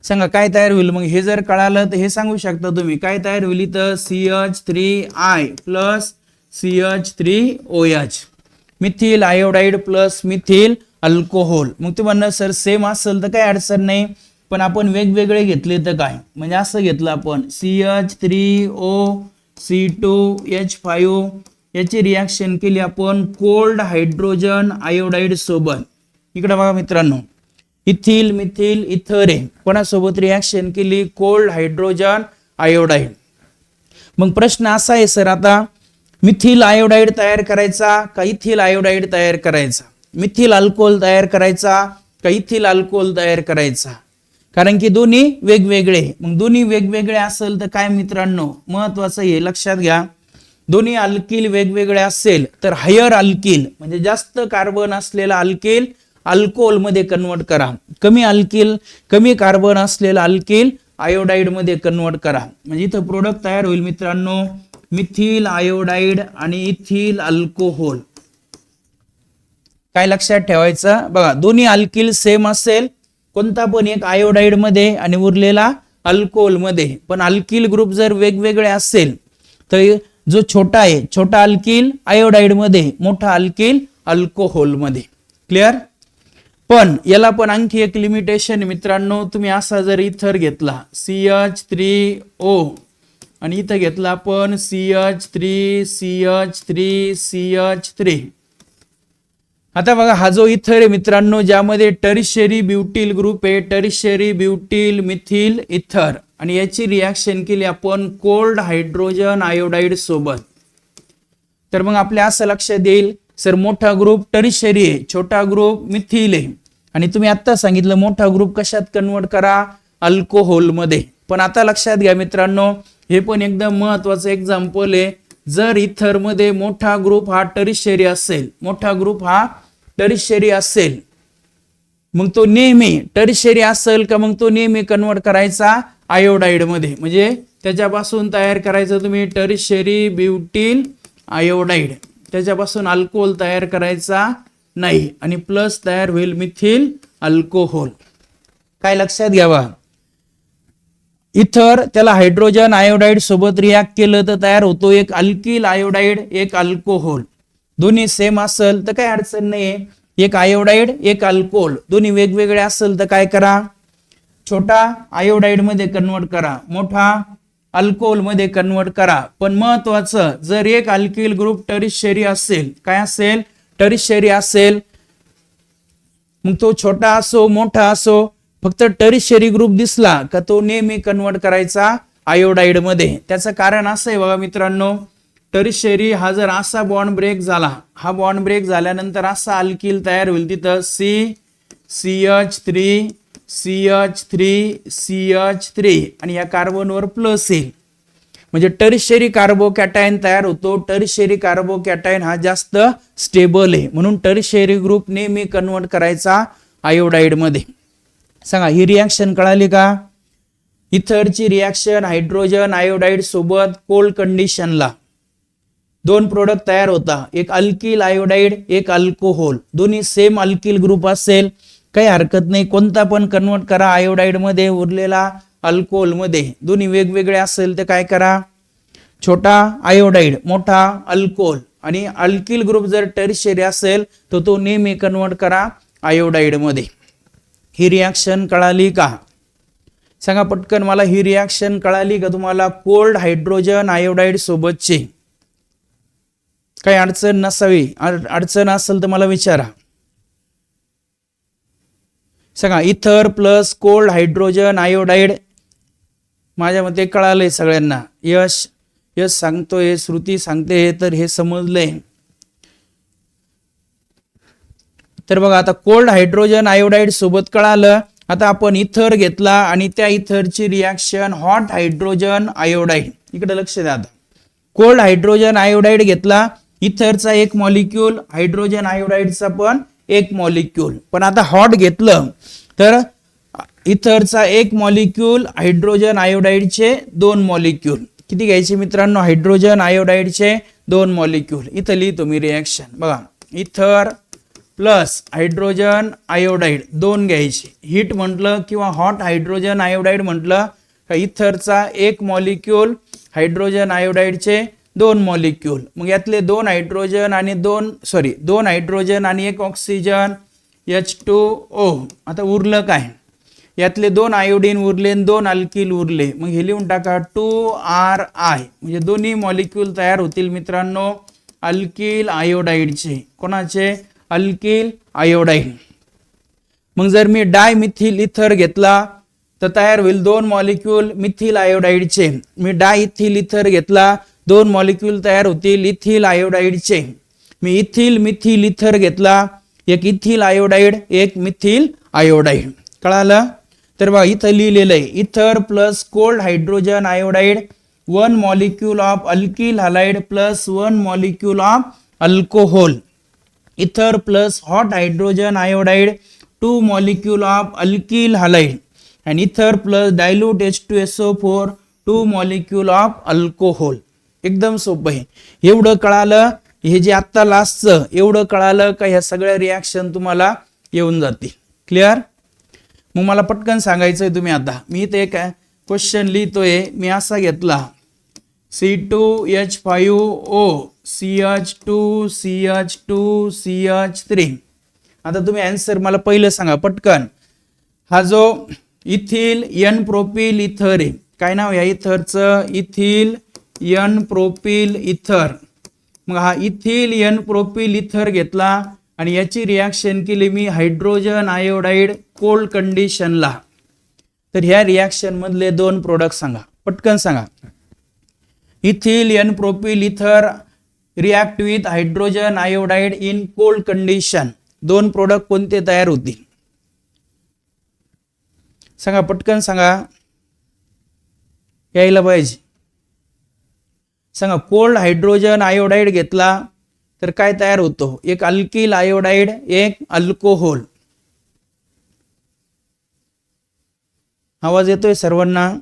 Speaker 1: सांगा काय तयार होईल. मग हे जर कळालं तर हे सांगू शकता तुम्ही काय तयार होईल इथं, CH3I plus CH3OH, methyl iodide plus methyl alcohol. मग तुम्ही म्हणणार सर सेम असेल तर काय अडचण नाही, पण आपण वेगवेगळे घेतले तर काय, म्हणजे असं घेतलं आपण CH3OC2H5, याची रिॲक्शन केली आपण कोल्ड हायड्रोजन आयोडाईड सोबत. इकडे बघा मित्रांनो, इथिल मिथिल इथर आहे, कोणासोबत रिॲक्शन केली, कोल्ड हायड्रोजन आयोडाईड. मग प्रश्न असा आहे सर आता मिथिल आयोडाईड तयार करायचा का इथिल आयोडाईड तयार करायचा, मिथिल अल्कोहोल तयार करायचा का इथिल अल्कोहोल तयार करायचा, कारण की दोन्ही वेगवेगळे. मग दोन्ही वेगवेगळे असेल तर काय मित्रांनो, महत्वाचं हे लक्षात घ्या, दोन्ही अल्किल वेगवेगळे असेल तर हायर अल्किल म्हणजे जास्त कार्बन असलेला अल्किल अल्कोहोल मध्ये कन्वर्ट करा, कमी अल्किल कमी कार्बन असलेला अल्किल आयोडाईड मध्ये कन्वर्ट करा. म्हणजे इथं प्रोडक्ट तयार होईल मित्रांनो मिथिल आयोडाईड आणि इथिल अल्कोहोल. काय लक्षात ठेवायचं बघा, दोन्ही अल्किल सेम असेल, कोणता पण एक आयोडाईड मध्ये आणि उरलेला अल्कोहोल मध्ये, पण अल्किल ग्रुप जर वेगवेगळे असेल तर जो छोटा आहे छोटा अल्किल आयोडाईड मध्ये, मोठा अल्किल अल्कोहोल मध्ये. क्लिअर. पण याला पण आणखी एक लिमिटेशन मित्रांनो, तुम्ही असा जर इथर घेतला CH3O आणि इथं घेतला आपण CH3CH3CH3. आता बघा हा जो इथर आहे मित्रांनो, ज्यामध्ये टर्शियरी ब्युटिल ग्रुप आहे, टर्शियरी ब्युटिल मिथिल इथर, आणि याची रिॲक्शन केली आपण कोल्ड हायड्रोजन आयोडाईड सोबत. तर मग आपल्या असं लक्षात येईल सर मोठा ग्रुप टर्शियरी आहे, छोटा ग्रुप मिथिल आहे, आणि तुम्ही आता सांगितलं मोठा ग्रुप कशात कन्वर्ट करा, अल्कोहोल मध्ये. पण आता लक्षात घ्या मित्रांनो, हे पण एकदम महत्वाचं एक्झाम्पल आहे. जर इथर मध्ये मोठा ग्रुप हा टर्शियरी असेल, मोठा ग्रुप हा टर्शियरी असेल, मग तो नेहमी टर्शियरी असेल का, मग तो नेहमी कन्वर्ट करायचा आयोडाईड मध्ये, म्हणजे त्याच्यापासून तयार करायचं तुम्ही टर्शियरी ब्युटिल आयोडाईड, त्याच्यापासून अल्कोहोल तयार करायचा नाही, आणि प्लस तयार होईल मिथिल अल्कोहोल. काय लक्षात घ्यावा, इथर त्याला हायड्रोजन आयोडाईड सोबत रिॲक्ट केलं तर तयार होतो एक अल्किल आयोडाईड, एक अल्कोहोल. दोन्ही सेम असेल तर काही अडचण नाही, एक आयोडाईड एक अल्कोहोल. दोन्ही वेगवेगळे असेल तर काय करा, छोटा आयोडाईड मध्ये कन्वर्ट करा, मोठा अल्कोहोल मध्ये कन्वर्ट करा. पण महत्वाचं, जर एक अल्किल ग्रुप टरिशियरी असेल, काय असेल, टरिशियरी असेल, मग तो छोटा असो मोठा असो, फक्त टरिशियरी ग्रुप दिसला का तो नेहमी कन्वर्ट करायचा आयोडाईड मध्ये. त्याचं कारण असं आहे बघा मित्रांनो, टरिशियरी हा जर असा बॉन्ड ब्रेक झाला, हा बॉन्ड ब्रेक झाल्यानंतर असा अल्किल तयार होईल तिथं CH3 CH3 आणि या कार्बनवर प्लस येईल, म्हणजे टरिशियरी कार्बोकॅटायन तयार होतो. टरिशियरी कार्बोकॅटायन हा जास्त स्टेबल आहे, म्हणून टरिशियरी ग्रुप नेहमी कन्वर्ट करायचा आयोडाईड मध्ये. सांगा ही रिॲक्शन कळाली का? इथरची रिॲक्शन हायड्रोजन आयोडाईड सोबत कोल्ड कंडिशनला दोन प्रोडक्ट तयार होता, एक अल्किल आयोडाईड, एक अल्कोहोल. दोन्ही सेम अल्किल ग्रुप असेल काही हरकत नाही, कोणता पण कन्वर्ट करा आयोडाईड मध्ये, उरलेला अल्कोहोल मध्ये. दोन्ही वेगवेगळे असेल तर काय करा, छोटा आयोडाईड मोठा अल्कोहोल, आणि अल्किल ग्रुप जर टरिशियरी असेल तर तो नेहमी कन्वर्ट करा आयोडाईड मध्ये. ही रिॲक्शन कळाली का? सांगा पटकन मला, ही रिॲक्शन कळाली का तुम्हाला? कोल्ड हायड्रोजन आयोडाईड सोबतची काही अडचण नसावी, अडचण असेल तर मला विचारा. सांगा इथर प्लस कोल्ड हायड्रोजन आयोडाईड, माझ्या मते कळालंय सगळ्यांना. यश सांगतोय, श्रुती सांगते, तर हे समजलंय. तर बघा आता कोल्ड हायड्रोजन आयोडाईड सोबत कळालं. आता आपण इथर घेतला आणि त्या इथरची रिॲक्शन हॉट हायड्रोजन आयोडाईड, इकडे लक्ष द्या. आता कोल्ड हायड्रोजन आयोडाईड घेतला, इथरचा एक मॉलिक्यूल, हायड्रोजन आयोडाईडचा पण एक मॉलिक्यूल. पण आता हॉट घेतलं तर इथरचा एक मॉलिक्यूल, हायड्रोजन आयोडाईडचे दोन मॉलिक्यूल. किती घ्यायचे मित्रांनो? हायड्रोजन आयोडाईडचे दोन मॉलिक्यूल. इथं लिहितो मी रिॲक्शन बघा, इथर प्लस हायड्रोजन आयोडाईड दोन घ्यायचे. हीट म्हटलं किंवा हॉट हायड्रोजन आयोडाईड म्हटलं का इथरचा एक मॉलिक्यूल, हायड्रोजन आयोडाईडचे दोन मॉलिक्यूल. मग यातले दोन हायड्रोजन आणि एक ऑक्सिजन H2O. आता उरलं काय? यातले दोन आयोडीन उरले, दोन अल्किल उरले. मग हे लिहून टाका 2RI, म्हणजे दोन्ही मॉलिक्यूल तयार होतील मित्रांनो अल्किल आयोडाईडचे. कोणाचे? Alkyl iodide. मग जर मी डाय मिथिल इथर घेतला तर तयार होईल दोन मॉलिक्यूल मिथिल आयोडाईडचे. मी डाय इथिल इथर घेतला, दोन मॉलिक्यूल तयार होतील इथिल आयोडाईडचे. मी इथिल मिथिल इथर घेतला, एक इथिल आयोडाईड, एक मिथिल आयोडाईड. कळालं? तर बघा इथं लिहिलेलं आहे ether plus cold hydrogen iodide, one molecule of alkyl halide plus one molecule of alcohol. Ether plus hot hydrogen iodide, two molecule of alkyl halide, and ether plus dilute H2SO4 two molecule of alcohol. एकदम सोपं आहे. एवढं कळालं, हे जे आता लास्टचं एवढं कळालं का ह्या सगळ्या रिॲक्शन तुम्हाला येऊन जातील. क्लिअर? मग मला पटकन सांगायचंय तुम्ही आता. मी इथे एक क्वेश्चन लिहितोय, मी असा घेतला C2H5O CH2CH2CH3. आता तुम्ही आन्सर मला पहिलं सांगा पटकन. हा जो इथिल एन प्रोपिल इथर आहे, काय नाव या इथरचं? इथिल एन प्रोपिल इथर. मग हा इथिल एन प्रोपिल इथर घेतला आणि याची रिॲक्शन केली मी हायड्रोजन आयोडाईड कोल्ड कंडिशनला. तर ह्या रिॲक्शन मधले दोन प्रोडक्ट सांगा पटकन सांगा. इथिल एन प्रोपिल इथर react with hydrogen iodide in cold condition. दोन प्रोडक्ट कोणते तयार होतील सांगा पटकन सांगा, यायला पाहिजे. सांगा. कोल्ड हायड्रोजन आयोडाईड घेतला तर काय तयार होतो? एक अल्किल आयोडाईड, एक अल्कोहोल. आवाज येतोय सर्वांना?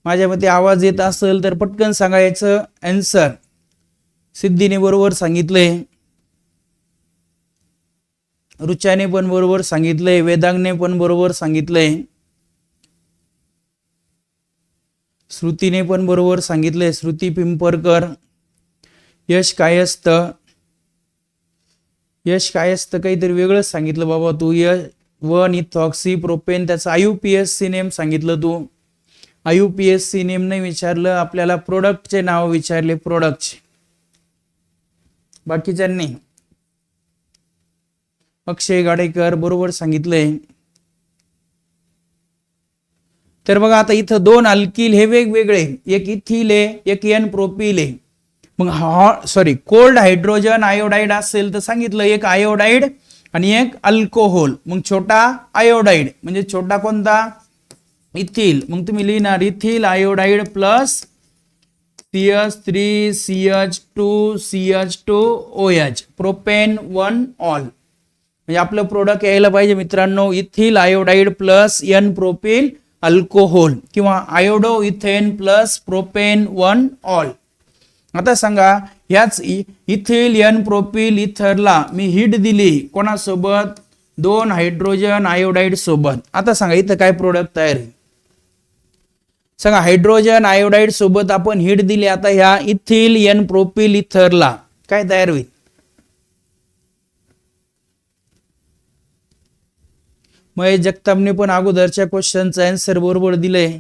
Speaker 1: माझ्या मते आवाज येत असेल तर पटकन सांगायचं आन्सर. सिद्धीने बरोबर सांगितलंय, रुचाने पण बरोबर सांगितलंय, वेदांगने पण बरोबर सांगितलंय, श्रुतीने पण बरोबर सांगितलंय, श्रुती पिंपरकर. यश कायस्थ काहीतरी वेगळं सांगितलं बाबा तू. 1 इथॉक्सी प्रोपेन, त्याचा IUPAC नेम सांगितलं तू. IUPAC नेम नाही विचारलं, आपल्याला प्रोडक्टचे नाव विचारले, प्रोडक्टचे, बाकीच्यांनी. अक्षय गाडेकर बरोबर सांगितलंय. तर बघा आता इथं दोन अल्किल हे वेगवेगळे, एक इथिल आहे, एक एन प्रोपिल आहे. मग कोल्ड हायड्रोजन आयोडाइड असेल तर सांगितलं एक आयोडाइड आणि एक अल्कोहोल. मग छोटा आयोडाइड म्हणजे छोटा कोणता, इथिल. मग तुम्ही लिहिणार ethyl iodide plus CH3 CH2 CH2OH propane 1 ol. म्हणजे आपलं प्रोडक्ट यायला पाहिजे मित्रांनो ethyl iodide plus n propyl alcohol किंवा iodo ethane plus propane 1 ol. आता सांगा ह्याच इथिल एन प्रोपिल इथरला मी हीट दिली कोणासोबत, 2 हायड्रोजन आयोडाइड सोबत. आता सांगा इथं काय प्रोडक्ट तयार आहे, सांगा हायड्रोजन आयोडाइड सोबत आपण हीट दिली. आता ह्या इथिल एन प्रोपिल इथरला काय तयार होईल, महेश जगतापने पण अगोदरच्या क्वेश्चनचा आन्सर बरोबर दिलंय.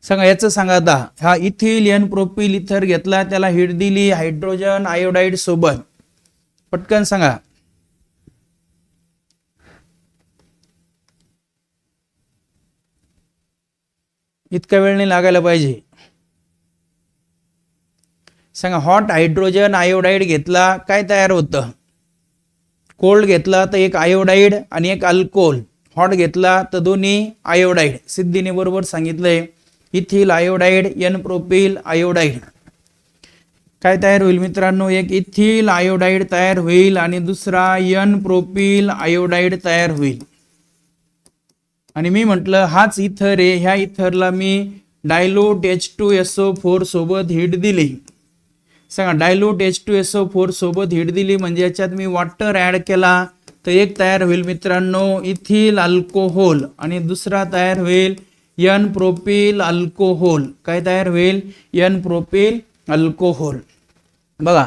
Speaker 1: सांगा याचं सांगा. आता हा इथिल एन प्रोपिल इथर घेतला, त्याला हीट दिली हायड्रोजन आयोडाइड सोबत, पटकन सांगा. इतका वेळ नाही लागायला पाहिजे. सांगा हॉट हायड्रोजन आयोडाइड घेतला काय तयार होतं, कोल्ड घेतला तर एक आयोडाइड आणि एक अल्कोहोल, हॉट घेतला तर दोन्ही आयोडाइड. सिद्धीने बरोबर सांगितलंय ethyl iodide n propyl iodide. काय तयार होईल मित्रांनो, एक इथिल आयोडाइड तयार होईल आणि दुसरा एन प्रोपिल आयोडाइड तयार होईल. आणि मी म्हटलं हाच इथर आहे, ह्या इथरला मी डायल्यूट H2SO4 सोबत हीट दिली. सांगा डायल्यूट H2SO4 सोबत हीट दिली म्हणजे याच्यात मी वॉटर ऍड केला तर एक तयार होईल मित्रांनो इथिल अल्कोहोल आणि दुसरा तयार होईल एन प्रोपिल अल्कोहोल. काय तयार होईल, एन प्रोपिल अल्कोहोल. बघा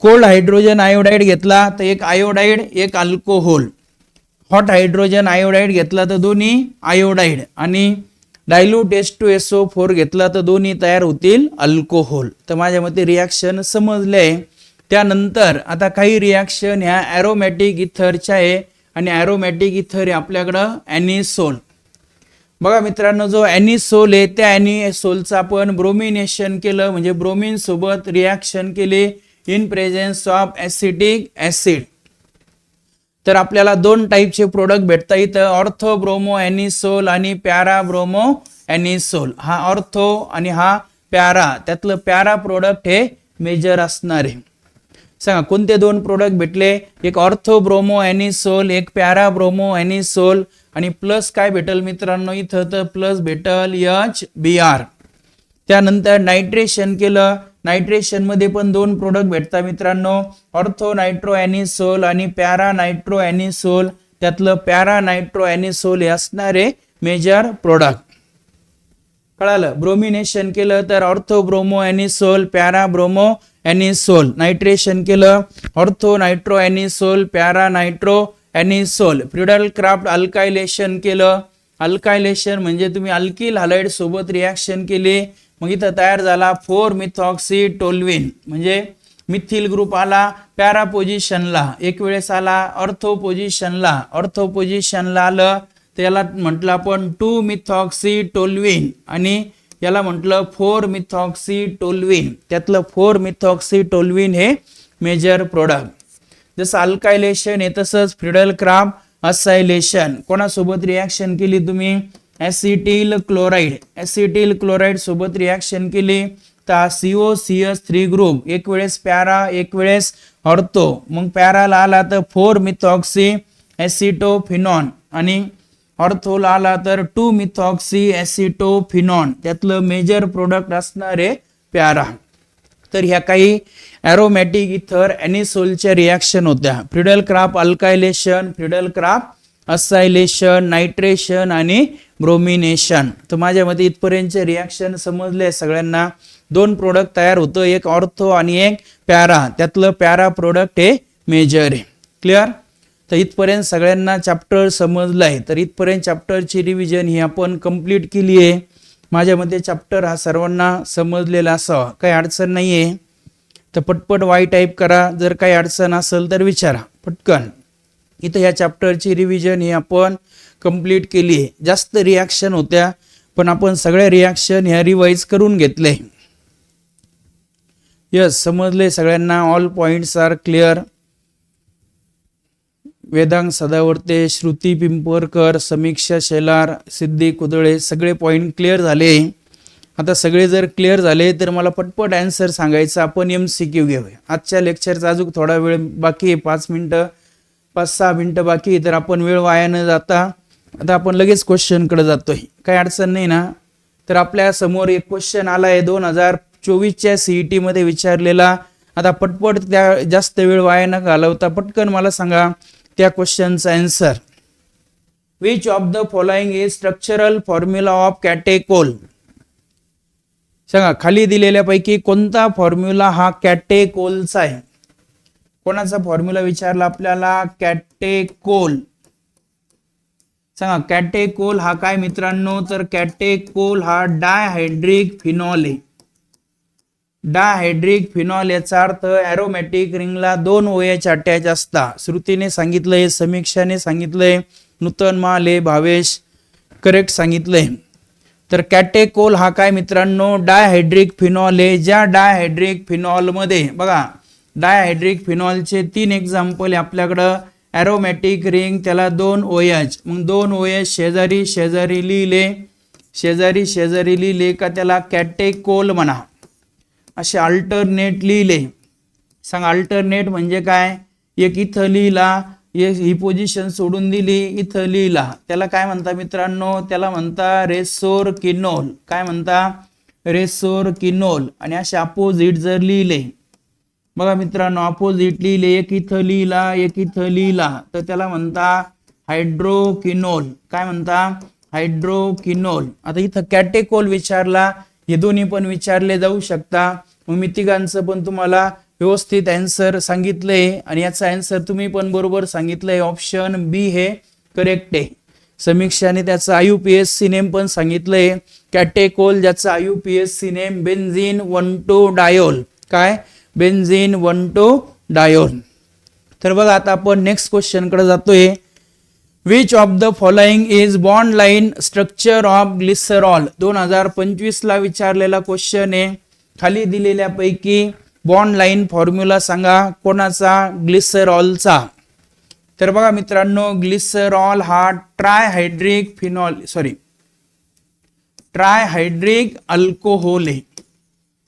Speaker 1: कोल्ड हायड्रोजन आयोडाइड घेतला तर एक आयोडाइड एक अल्कोहोल, हॉट हायड्रोजन आयोडाइड घेतला तर दोन्ही आयोडाइड आणि डायल्यूट H2SO4 घेतला तर दोन्ही तयार होतील अल्कोहोल. तर माझ्या मते रिॲक्शन समजले. त्यानंतर आता काही रिॲक्शन ह्या ॲरोमॅटिक इथरच्या आहे आणि ॲरोमॅटिक इथर आहे आपल्याकडं ॲनिसोल. बघा मित्रांनो जो ॲनिसोल आहे त्या ॲनिसोलचं आपण ब्रोमिनेशन केलं म्हणजे ब्रोमिन सोबत रिॲक्शन केले in presence of acetic acid. तर आपल्याला दोन टाईपचे प्रोडक्ट भेटतात इथं, ऑर्थो ब्रोमो ॲनिसोल आणि पॅरा ब्रोमो ॲनिसोल. हा ऑर्थो आणि हा पॅरा, त्यातलं पॅरा प्रोडक्ट हे मेजर असणार आहे. सांगा कोणते दोन प्रोडक्ट भेटले, एक ऑर्थो ब्रोमो ॲनिसोल एक पॅरा ब्रोमो ॲनिसोल आणि प्लस काय भेटल मित्रांनो इथं, तर प्लस भेटल HBr. त्यानंतर नायट्रेशन केलं, नायट्रेशन मध्ये पण दोन प्रोडक्ट भेटतात मित्रांनो, ऑर्थो नायट्रो ॲनिसोल आणि पॅरा नायट्रो ॲनिसोल. त्यातलं पॅरा नायट्रो ॲनिसोल हे असणारे मेजर प्रोडक्ट. कळालं, ब्रोमिनेशन केलं तर ortho bromo anisole para bromo anisole, nitration केलं ortho nitro anisole para nitro anisole. Friedel Crafts alkylation केलं, अल्कायलेशन म्हणजे तुम्ही अल्किल हॅलाइड सोबत रिॲक्शन केली मग इथं तयार झाला 4 टोल्विन म्हणजे मिथिल ग्रुप आला पॅरा पोझिशनला, एक वेळेस आला ऑर्थो पोझिशनला आलं तर याला म्हटलं आपण 2 टोल्विन आणि याला म्हटलं 4 टोल्विन. त्यातलं 4 टोल्विन हे मेजर प्रोडक्ट. जसं अल्कायलेशन आहे तसंच फ्रिडल क्राफ्ट असायलेशन. कोणासोबत रिॲक्शन केली तुम्ही, ॲसिटिल क्लोराइड सोबत रिॲक्शन केली तर COCH3 ग्रुप एक वेळेस पॅरा एक वेळेस ऑर्थो, मग पॅराला आला तर 4 ॲसिटोफिनॉन आणि ऑर्थोला आला तर 2 ॲसिटोफिनॉन. त्यातलं मेजर प्रोडक्ट असणारे पॅरा. तर ह्या काही ॲरोमॅटिक इथर ॲनिसोलच्या रिॲक्शन होत्या, Friedel Crafts alkylation, Friedel Crafts acylation, nitration आणि ब्रोमिनेशन. तर माझ्या मते इथपर्यंतचे रिॲक्शन समजले सगळ्यांना. दोन प्रोडक्ट तयार होतं, एक ऑर्थो आणि एक पॅरा. त्यातलं पॅरा प्रोडक्ट हे मेजर आहे. क्लिअर. तर इथपर्यंत सगळ्यांना चॅप्टर समजलाय. तर इथपर्यंत चॅप्टरची रिव्हिजन ही आपण कंप्लीट केली आहे. माझ्या मते चॅप्टर हा सर्वांना समजलेला असावा, काही अडचण नाही आहे. तर पटपट वाय टाईप करा, जर काही अडचण असेल तर विचारा पटकन. इथं या चॅप्टरची रिव्हिजन ही आपण कंप्लीट केली आहे. जास्त रिॲक्शन होत्या पण आपण सगळ्या रिॲक्शन ह्या रिवाइज करून घेतले. यस, समजले सगळ्यांना? All points are clear. Vedang Sadavarte, Shruti Pimparkar, Samiksha Shelar, Siddhi Kudale सगळे पॉइंट क्लिअर झाले. आता सगळे जर क्लिअर झाले तर मला पटपट आन्सर सांगायचं. आपण MCQ घेऊया. आजच्या लेक्चरचा अजून थोडा वेळ बाकी आहे, 5 मिनटं 5-6 मिनटं बाकी आहे. तर आपण वेळ वाया न जाता आता आपण लगेच क्वेश्चनकडे जातोय. काही अडचण नाही ना? तर आपल्या समोर एक क्वेश्चन आला आहे 2024च्या CET मध्ये विचारलेला. आता पटपट त्या जास्त वेळ वाया न घालवता पटकन मला सांगा त्या क्वेश्चनचा answer. Which of the following is structural formula of catechol? सांगा, खाली दिलेल्यापैकी कोणता फॉर्म्युला हा कॅटेकोलचा आहे? कोणाचा फॉर्म्युला विचारला आपल्याला? कॅटेकोल. सांगा, कॅटेकोल हा काय मित्रांनो? तर कॅटेकोल हा डायहायड्रिक फिनॉल आहे. डायहायड्रिक फिनॉल याचा अर्थ ॲरोमॅटिक रिंगला 2 OH अटॅच असतात. श्रुतीने सांगितलंय, समीक्षाने सांगितलंय, नूतन माले, भावेश करेक्ट सांगितलंय. तर कॅटेकोल हा काय मित्रांनो? डायहायड्रिक फिनॉल आहे. ज्या डायहायड्रिक फिनॉल मध्ये बघा, डायहायड्रिक फिनॉलचे 3 एक्झाम्पल आहे आपल्याकडं. ॲरोमॅटिक रिंग त्याला 2 OH, मग 2 OH शेजारी शेजारी लिहिले, शेजारी शेजारी लिहिले का त्याला कॅटेकोल म्हणा. असे अल्टरनेट लिहिले. सांगा, अल्टरनेट म्हणजे काय? एक इथं लिहिला, ही पोझिशन सोडून दिली, इथं लिहिला, त्याला काय म्हणता मित्रांनो? त्याला म्हणता रेसोरकिनोल. काय म्हणता? रेसोरकिनोल. आणि असे अपोजिट जर लिहिले, बघा मित्रांनो, अपोजिट लिहिले, एक इथं लिहिला, एक इथं लिहिला, तर त्याला म्हणता हायड्रोकिनोल. काय म्हणता? हायड्रोकिनोल. आता इथं कॅटेकोल विचारला, हे दोन्ही पण विचारले जाऊ शकता. मग मी तिघांचं पण तुम्हाला व्यवस्थित आन्सर सांगितलंय आणि याचा आन्सर तुम्ही पण बरोबर सांगितलंय. ऑप्शन बी हे करेक्ट आहे. समीक्षाने त्याचा IUPAC नेम पण सांगितलंय, कॅटेकोल, ज्याचा IUPAC नेम बेन्झीन 1,2-डायोल. काय? बेन्झीन 1,2-डायोल. तर बघा, आता आपण नेक्स्ट क्वेश्चन कडे जातोय. Which of the following is bond line structure of glycerol? 2025 ला विचारलेला क्वेश्चन आहे. खाली दिलेल्यापैकी बॉन्ड लाईन फॉर्म्युला सांगा कोणाचा? ग्लिसरॉलचा. तर बघा मित्रांनो, ग्लिसरॉल हा ट्रायहायड्रिक अल्कोहोल आहे.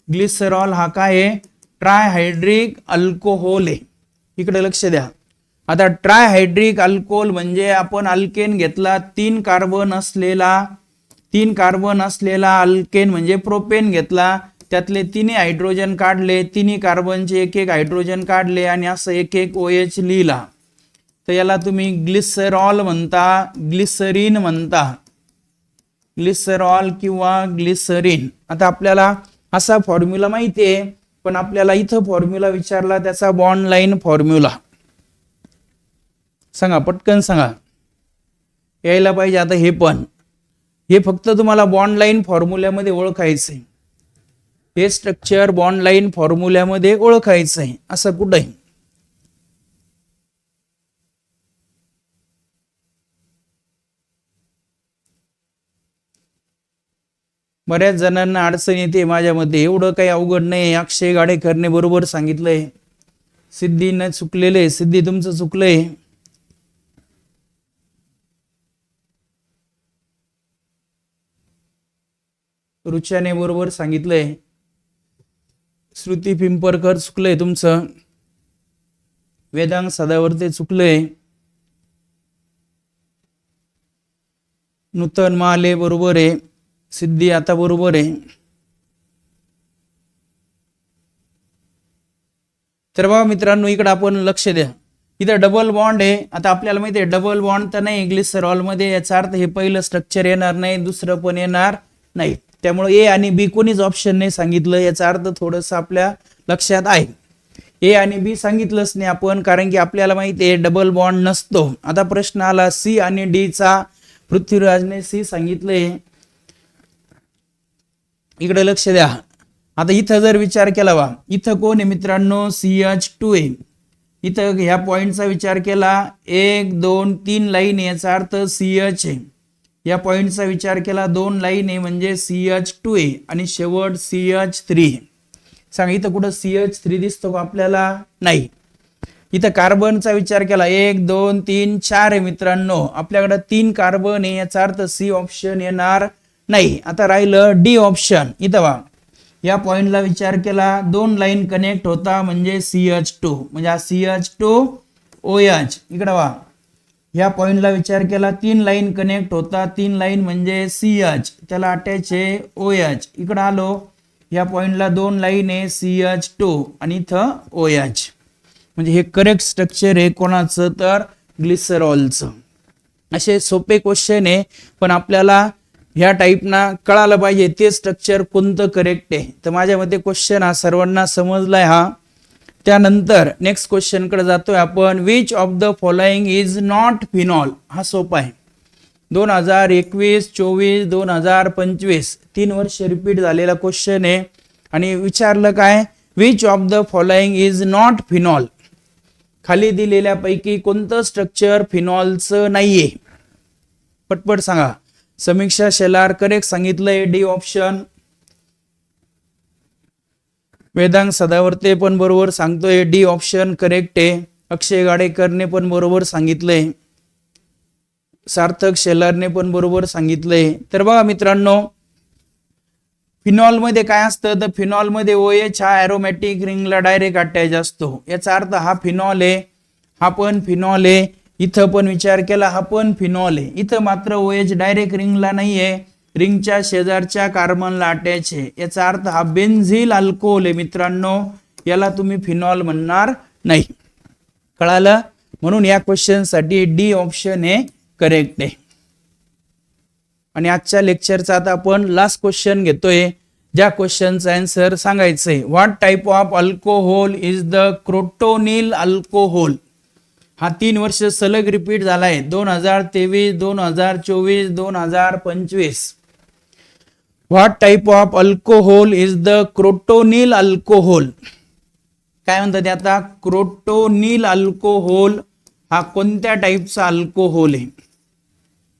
Speaker 1: ग्लिसरॉल हा काय आहे? ट्रायहायड्रिक अल्कोहोल आहे. इकडे लक्ष द्या. आता ट्रायहायड्रिक अल्कोहोल म्हणजे आपण अल्केन घेतला, 3 कार्बन असलेला अल्केन म्हणजे प्रोपेन घेतला, त्यातले 3 हायड्रोजन काढले, 3 कार्बनचे 1 हायड्रोजन काढले आणि असं 1 OH लिहिला, तर याला तुम्ही ग्लिसरॉल म्हणता, ग्लिसरीन म्हणता, ग्लिसरॉल किंवा ग्लिसरीन. आता आपल्याला असा फॉर्म्युला माहिती आहे, पण आपल्याला इथं फॉर्म्युला विचारला, त्याचा बॉन्ड लाईन फॉर्म्युला सांगा, पटकन सांगा, यायला पाहिजे. आता हे फक्त तुम्हाला बॉन्ड लाईन फॉर्म्युल्यामध्ये ओळखायचं आहे. हे स्ट्रक्चर बॉन्ड लाईन फॉर्म्युल्यामध्ये ओळखायचं आहे. असं कुठंही बऱ्याच जणांना अडचण येते. माझ्यामध्ये एवढं काही अवघड नाही. अक्षय गाडेकरने बरोबर सांगितलंय, सिद्धीनं चुकलेले. सिद्धी तुमचं चुकलंय. रुच्याने बरोबर सांगितलंय. श्रुती पिंपरकर चुकलंय तुमचं. वेदांग सदावर्ते चुकलंय. नूतन माले बरोबर आहे. सिद्धी आता बरोबर आहे. तर बघा मित्रांनो, इकडे आपण लक्ष द्या. इथं डबल बॉन्ड आहे. आता आपल्याला माहिती आहे डबल बॉन्ड तर नाही ग्लिसरॉल मध्ये. याचा अर्थ हे पहिलं स्ट्रक्चर येणार नाही, दुसरं पण येणार नाही. त्यामुळे ए आणि बी कोणीच ऑप्शन नाही सांगितलं. याचा अर्थ थोडंसं आपल्या लक्षात आहे. ए आणि बी सांगितलंच नाही आपण, कारण की आपल्याला माहिती आहे डबल बॉन्ड नसतो. आता प्रश्न आला सी आणि डी चा. पृथ्वीराजने सी सांगितलंय, इकडे लक्ष द्या. आता इथं जर विचार केला वा, इथं कोण आहे मित्रांनो, CH2 आहे. इथं ह्या पॉइंटचा विचार केला, 1 2 3 लाईन आहे, याचा अर्थ CH आहे. या पॉइंटचा विचार केला, 2 लाईन आहे म्हणजे CH2 आहे, आणि शेवट CH3. सांगा इथं कुठं CH3 दिसतो का आपल्याला? नाही. इथं कार्बनचा विचार केला, 1 2 3 4 आहे मित्रांनो, आपल्याकडे 3 कार्बन आहे, याचा अर्थ सी ऑप्शन येणार नाही. आता राहिलं डी ऑप्शन. इथं वा, या पॉइंटला विचार केला, 2 लाईन कनेक्ट होता म्हणजे CH2, म्हणजे हा CH2OH. इकडे वा, या पॉइंटला विचार केला, 3 लाईन कनेक्ट होता, 3 लाईन म्हणजे CH, त्याला अटॅच आहे OH. इकडे आलो, या पॉइंटला 2 लाईन आहे CH2 आणि इथं OH. म्हणजे हे करेक्ट स्ट्रक्चर आहे कोणाचं, तर ग्लिसरॉलचं. असे सोपे क्वेश्चन आहे, पण आपल्याला ह्या टाईपना कळालं पाहिजे ते स्ट्रक्चर कोणतं करेक्ट आहे. तर माझ्या मते क्वेश्चन हा सर्वांना समजलाय हा. त्यानंतर नेक्स्ट क्वेश्चन कडे जातोय आपण. Which of the following is not phenol. हा सोपा आहे. 2021, 24, 2025 3 वर्ष रिपीट झालेला क्वेश्चन आहे. आणि विचारलं काय, which of the following is not phenol. खाली दिलेल्यापैकी कोणतं स्ट्रक्चर फिनॉलचं नाहीये? पटपट सांगा. समीक्षा शेलार करेक्ट सांगितलंय, डी ऑप्शन. वेदांग सदावर्ते पण बरोबर सांगतोय, डी ऑप्शन करेक्ट आहे. अक्षय गाडेकरने पण बरोबर सांगितलंय, सार्थक शेलारने पण बरोबर सांगितलंय. तर बघा मित्रांनो, फिनॉल मध्ये काय असतं, तर फिनॉल मध्ये OH हा एरोमॅटिक रिंगला डायरेक्ट अटॅच असतो. याचा अर्थ हा फिनॉल आहे, हा पण फिनॉल आहे. इथं पण विचार केला, हा पण फिनॉल आहे. इथं मात्र OH डायरेक्ट रिंगला नाहीये, रिंगच्या शेजारच्या कार्बनला अटॅच आहे. याचा अर्थ हा बेन्झिल अल्कोहोल आहे मित्रांनो, याला तुम्ही फिनॉल म्हणणार नाही. कळालं? म्हणून या क्वेश्चन साठी डी ऑप्शन हे करेक्ट आहे. आणि आजच्या लेक्चरचा आता आपण लास्ट क्वेश्चन घेतोय, ज्या क्वेश्चनचा आन्सर सांगायचंय. What type of alcohol is the crotonyl alcohol. हा 3 वर्ष सलग रिपीट झालाय, 2023, 2024, 2025. What type of alcohol is the crotonyl alcohol. काय म्हणतात आता, क्रोटोनिल अल्कोहोल हा कोणत्या टाईपचा अल्कोहोल आहे?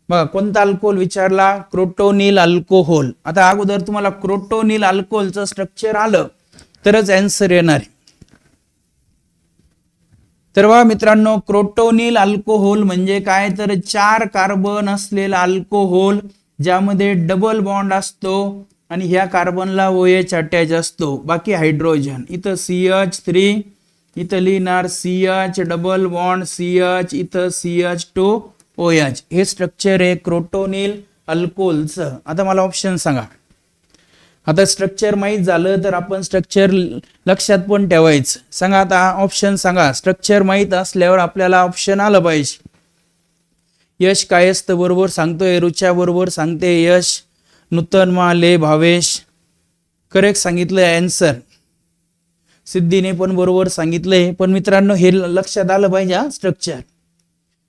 Speaker 1: बघा, कोणता अल्कोहोल विचारला, क्रोटोनिल अल्कोहोल. आता अगोदर तुम्हाला क्रोटोनिल अल्कोहोलचं स्ट्रक्चर आलं तरच आन्सर येणार आहे. तर बघा मित्रांनो, क्रोटोनिल अल्कोहोल म्हणजे काय, तर 4 कार्बन असलेला अल्कोहोल ज्यामध्ये डबल बॉन्ड असतो आणि ह्या कार्बनला OH अटॅच असतो, बाकी हायड्रोजन. इथं CH3, इथं लिहिणार CH डबल बॉन्ड CH, इथं CH2OH. हे स्ट्रक्चर आहे क्रोटोनिल अल्कोहोलचं. आता मला ऑप्शन सांगा. आता स्ट्रक्चर माहीत झालं तर आपण स्ट्रक्चर लक्षात पण ठेवायचं. सांगा आता ऑप्शन सांगा. स्ट्रक्चर माहीत असल्यावर आपल्याला ऑप्शन आलं पाहिजे. यश कायस्थ बरोबर सांगतोय, रुचा बरोबर सांगते, यश, नूतन माले, भावेश करेक्ट सांगितलंय आन्सर. सिद्धीने पण बरोबर सांगितलंय. पण मित्रांनो हे लक्षात आलं पाहिजे हा स्ट्रक्चर,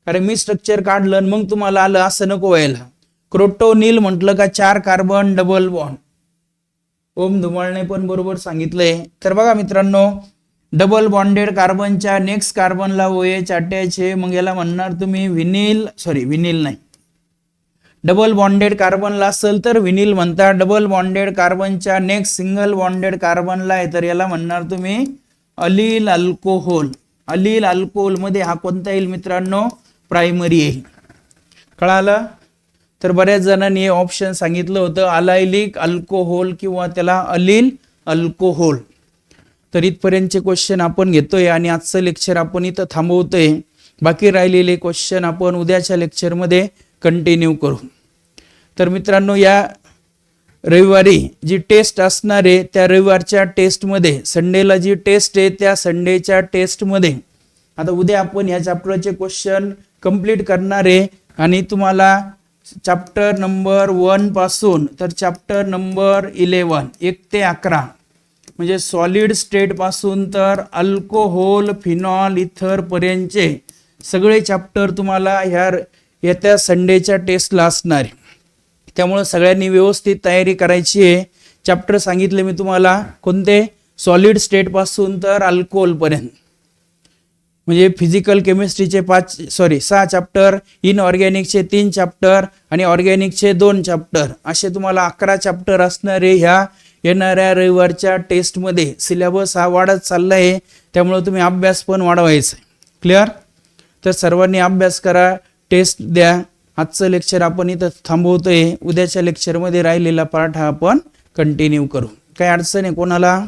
Speaker 1: कारण मी स्ट्रक्चर काढलं मग तुम्हाला आलं असं नको व्हायला. क्रोटोनिल म्हटलं का 4 कार्बन डबल बॉन्ड. ओम धुमाळने पण बरोबर सांगितलंय. तर बघा मित्रांनो, डबल बॉन्डेड कार्बनच्या नेक्स्ट कार्बनला OH अटॅच आहे, मग याला म्हणणार तुम्ही व्हिनिल, व्हिनिल नाही, डबल बॉन्डेड कार्बनला असेल तर व्हिनिल म्हणता. डबल बॉन्डेड कार्बनच्या नेक्स्ट सिंगल बॉन्डेड कार्बनला आहे तर याला म्हणणार तुम्ही अलील अल्कोहोल. अलील अल्कोहोल मध्ये हा कोणता येईल मित्रांनो, प्रायमरी येईल. कळालं? तर बऱ्याच जणांनी हे ऑप्शन सांगितलं होतं, अलायलिक अल्कोहोल किंवा त्याला अलील अल्कोहोल. तर इथपर्यंतचे क्वेश्चन आपण घेतोय आणि आजचं लेक्चर आपण इथं थांबवतोय. बाकी राहिलेले क्वेश्चन आपण उद्याच्या लेक्चरमध्ये कंटिन्यू करू. तर मित्रांनो, या रविवारी जी टेस्ट असणार आहे त्या रविवारच्या टेस्टमध्ये, संडेला जी टेस्ट आहे त्या संडेच्या टेस्टमध्ये आता उद्या आपण ह्या चॅप्टरचे क्वेश्चन कंप्लीट करणार आहे. आणि तुम्हाला चॅप्टर नंबर 1 पासून तर चॅप्टर नंबर 11 1 ते 11 म्हणजे सॉलिड स्टेट पासून तर अल्कोहोल फिनॉल इथर पर्यंतचे सगळे चॅप्टर तुम्हाला ह्या येत्या संडेच्या टेस्टला असणार आहे. त्यामुळे सगळ्यांनी व्यवस्थित तयारी करायची आहे. चॅप्टर सांगितले मी तुम्हाला कोणते, सॉलिड स्टेट पासून तर अल्कोहोल पर्यंत, म्हणजे फिजिकल केमिस्ट्रीचे 6 चॅप्टर, इनऑर्गॅनिकचे 3 चॅप्टर आणि ऑर्गॅनिकचे 2 चॅप्टर, असे तुम्हाला 11 चॅप्टर असणारे ह्या येणाऱ्या रविवारच्या टेस्टमध्ये. सिलेबस हा वाढत चालला आहे, त्यामुळे तुम्ही अभ्यास पण वाढवायचा. क्लिअर? तर सर्वांनी अभ्यास करा, टेस्ट द्या. आजचं लेक्चर आपण इथं थांबवतोय. उद्याच्या लेक्चरमध्ये राहिलेला पार्ट हा आपण कंटिन्यू करू. काय अडचण आहे कोणाला?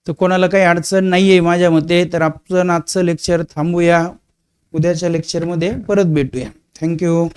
Speaker 1: तर कोणाला काही अडचण नाहीये माझ्या मते, तर आपण आजचं लेक्चर थांबूया. उद्याच्या लेक्चरमध्ये परत भेटूया. थँक्यू.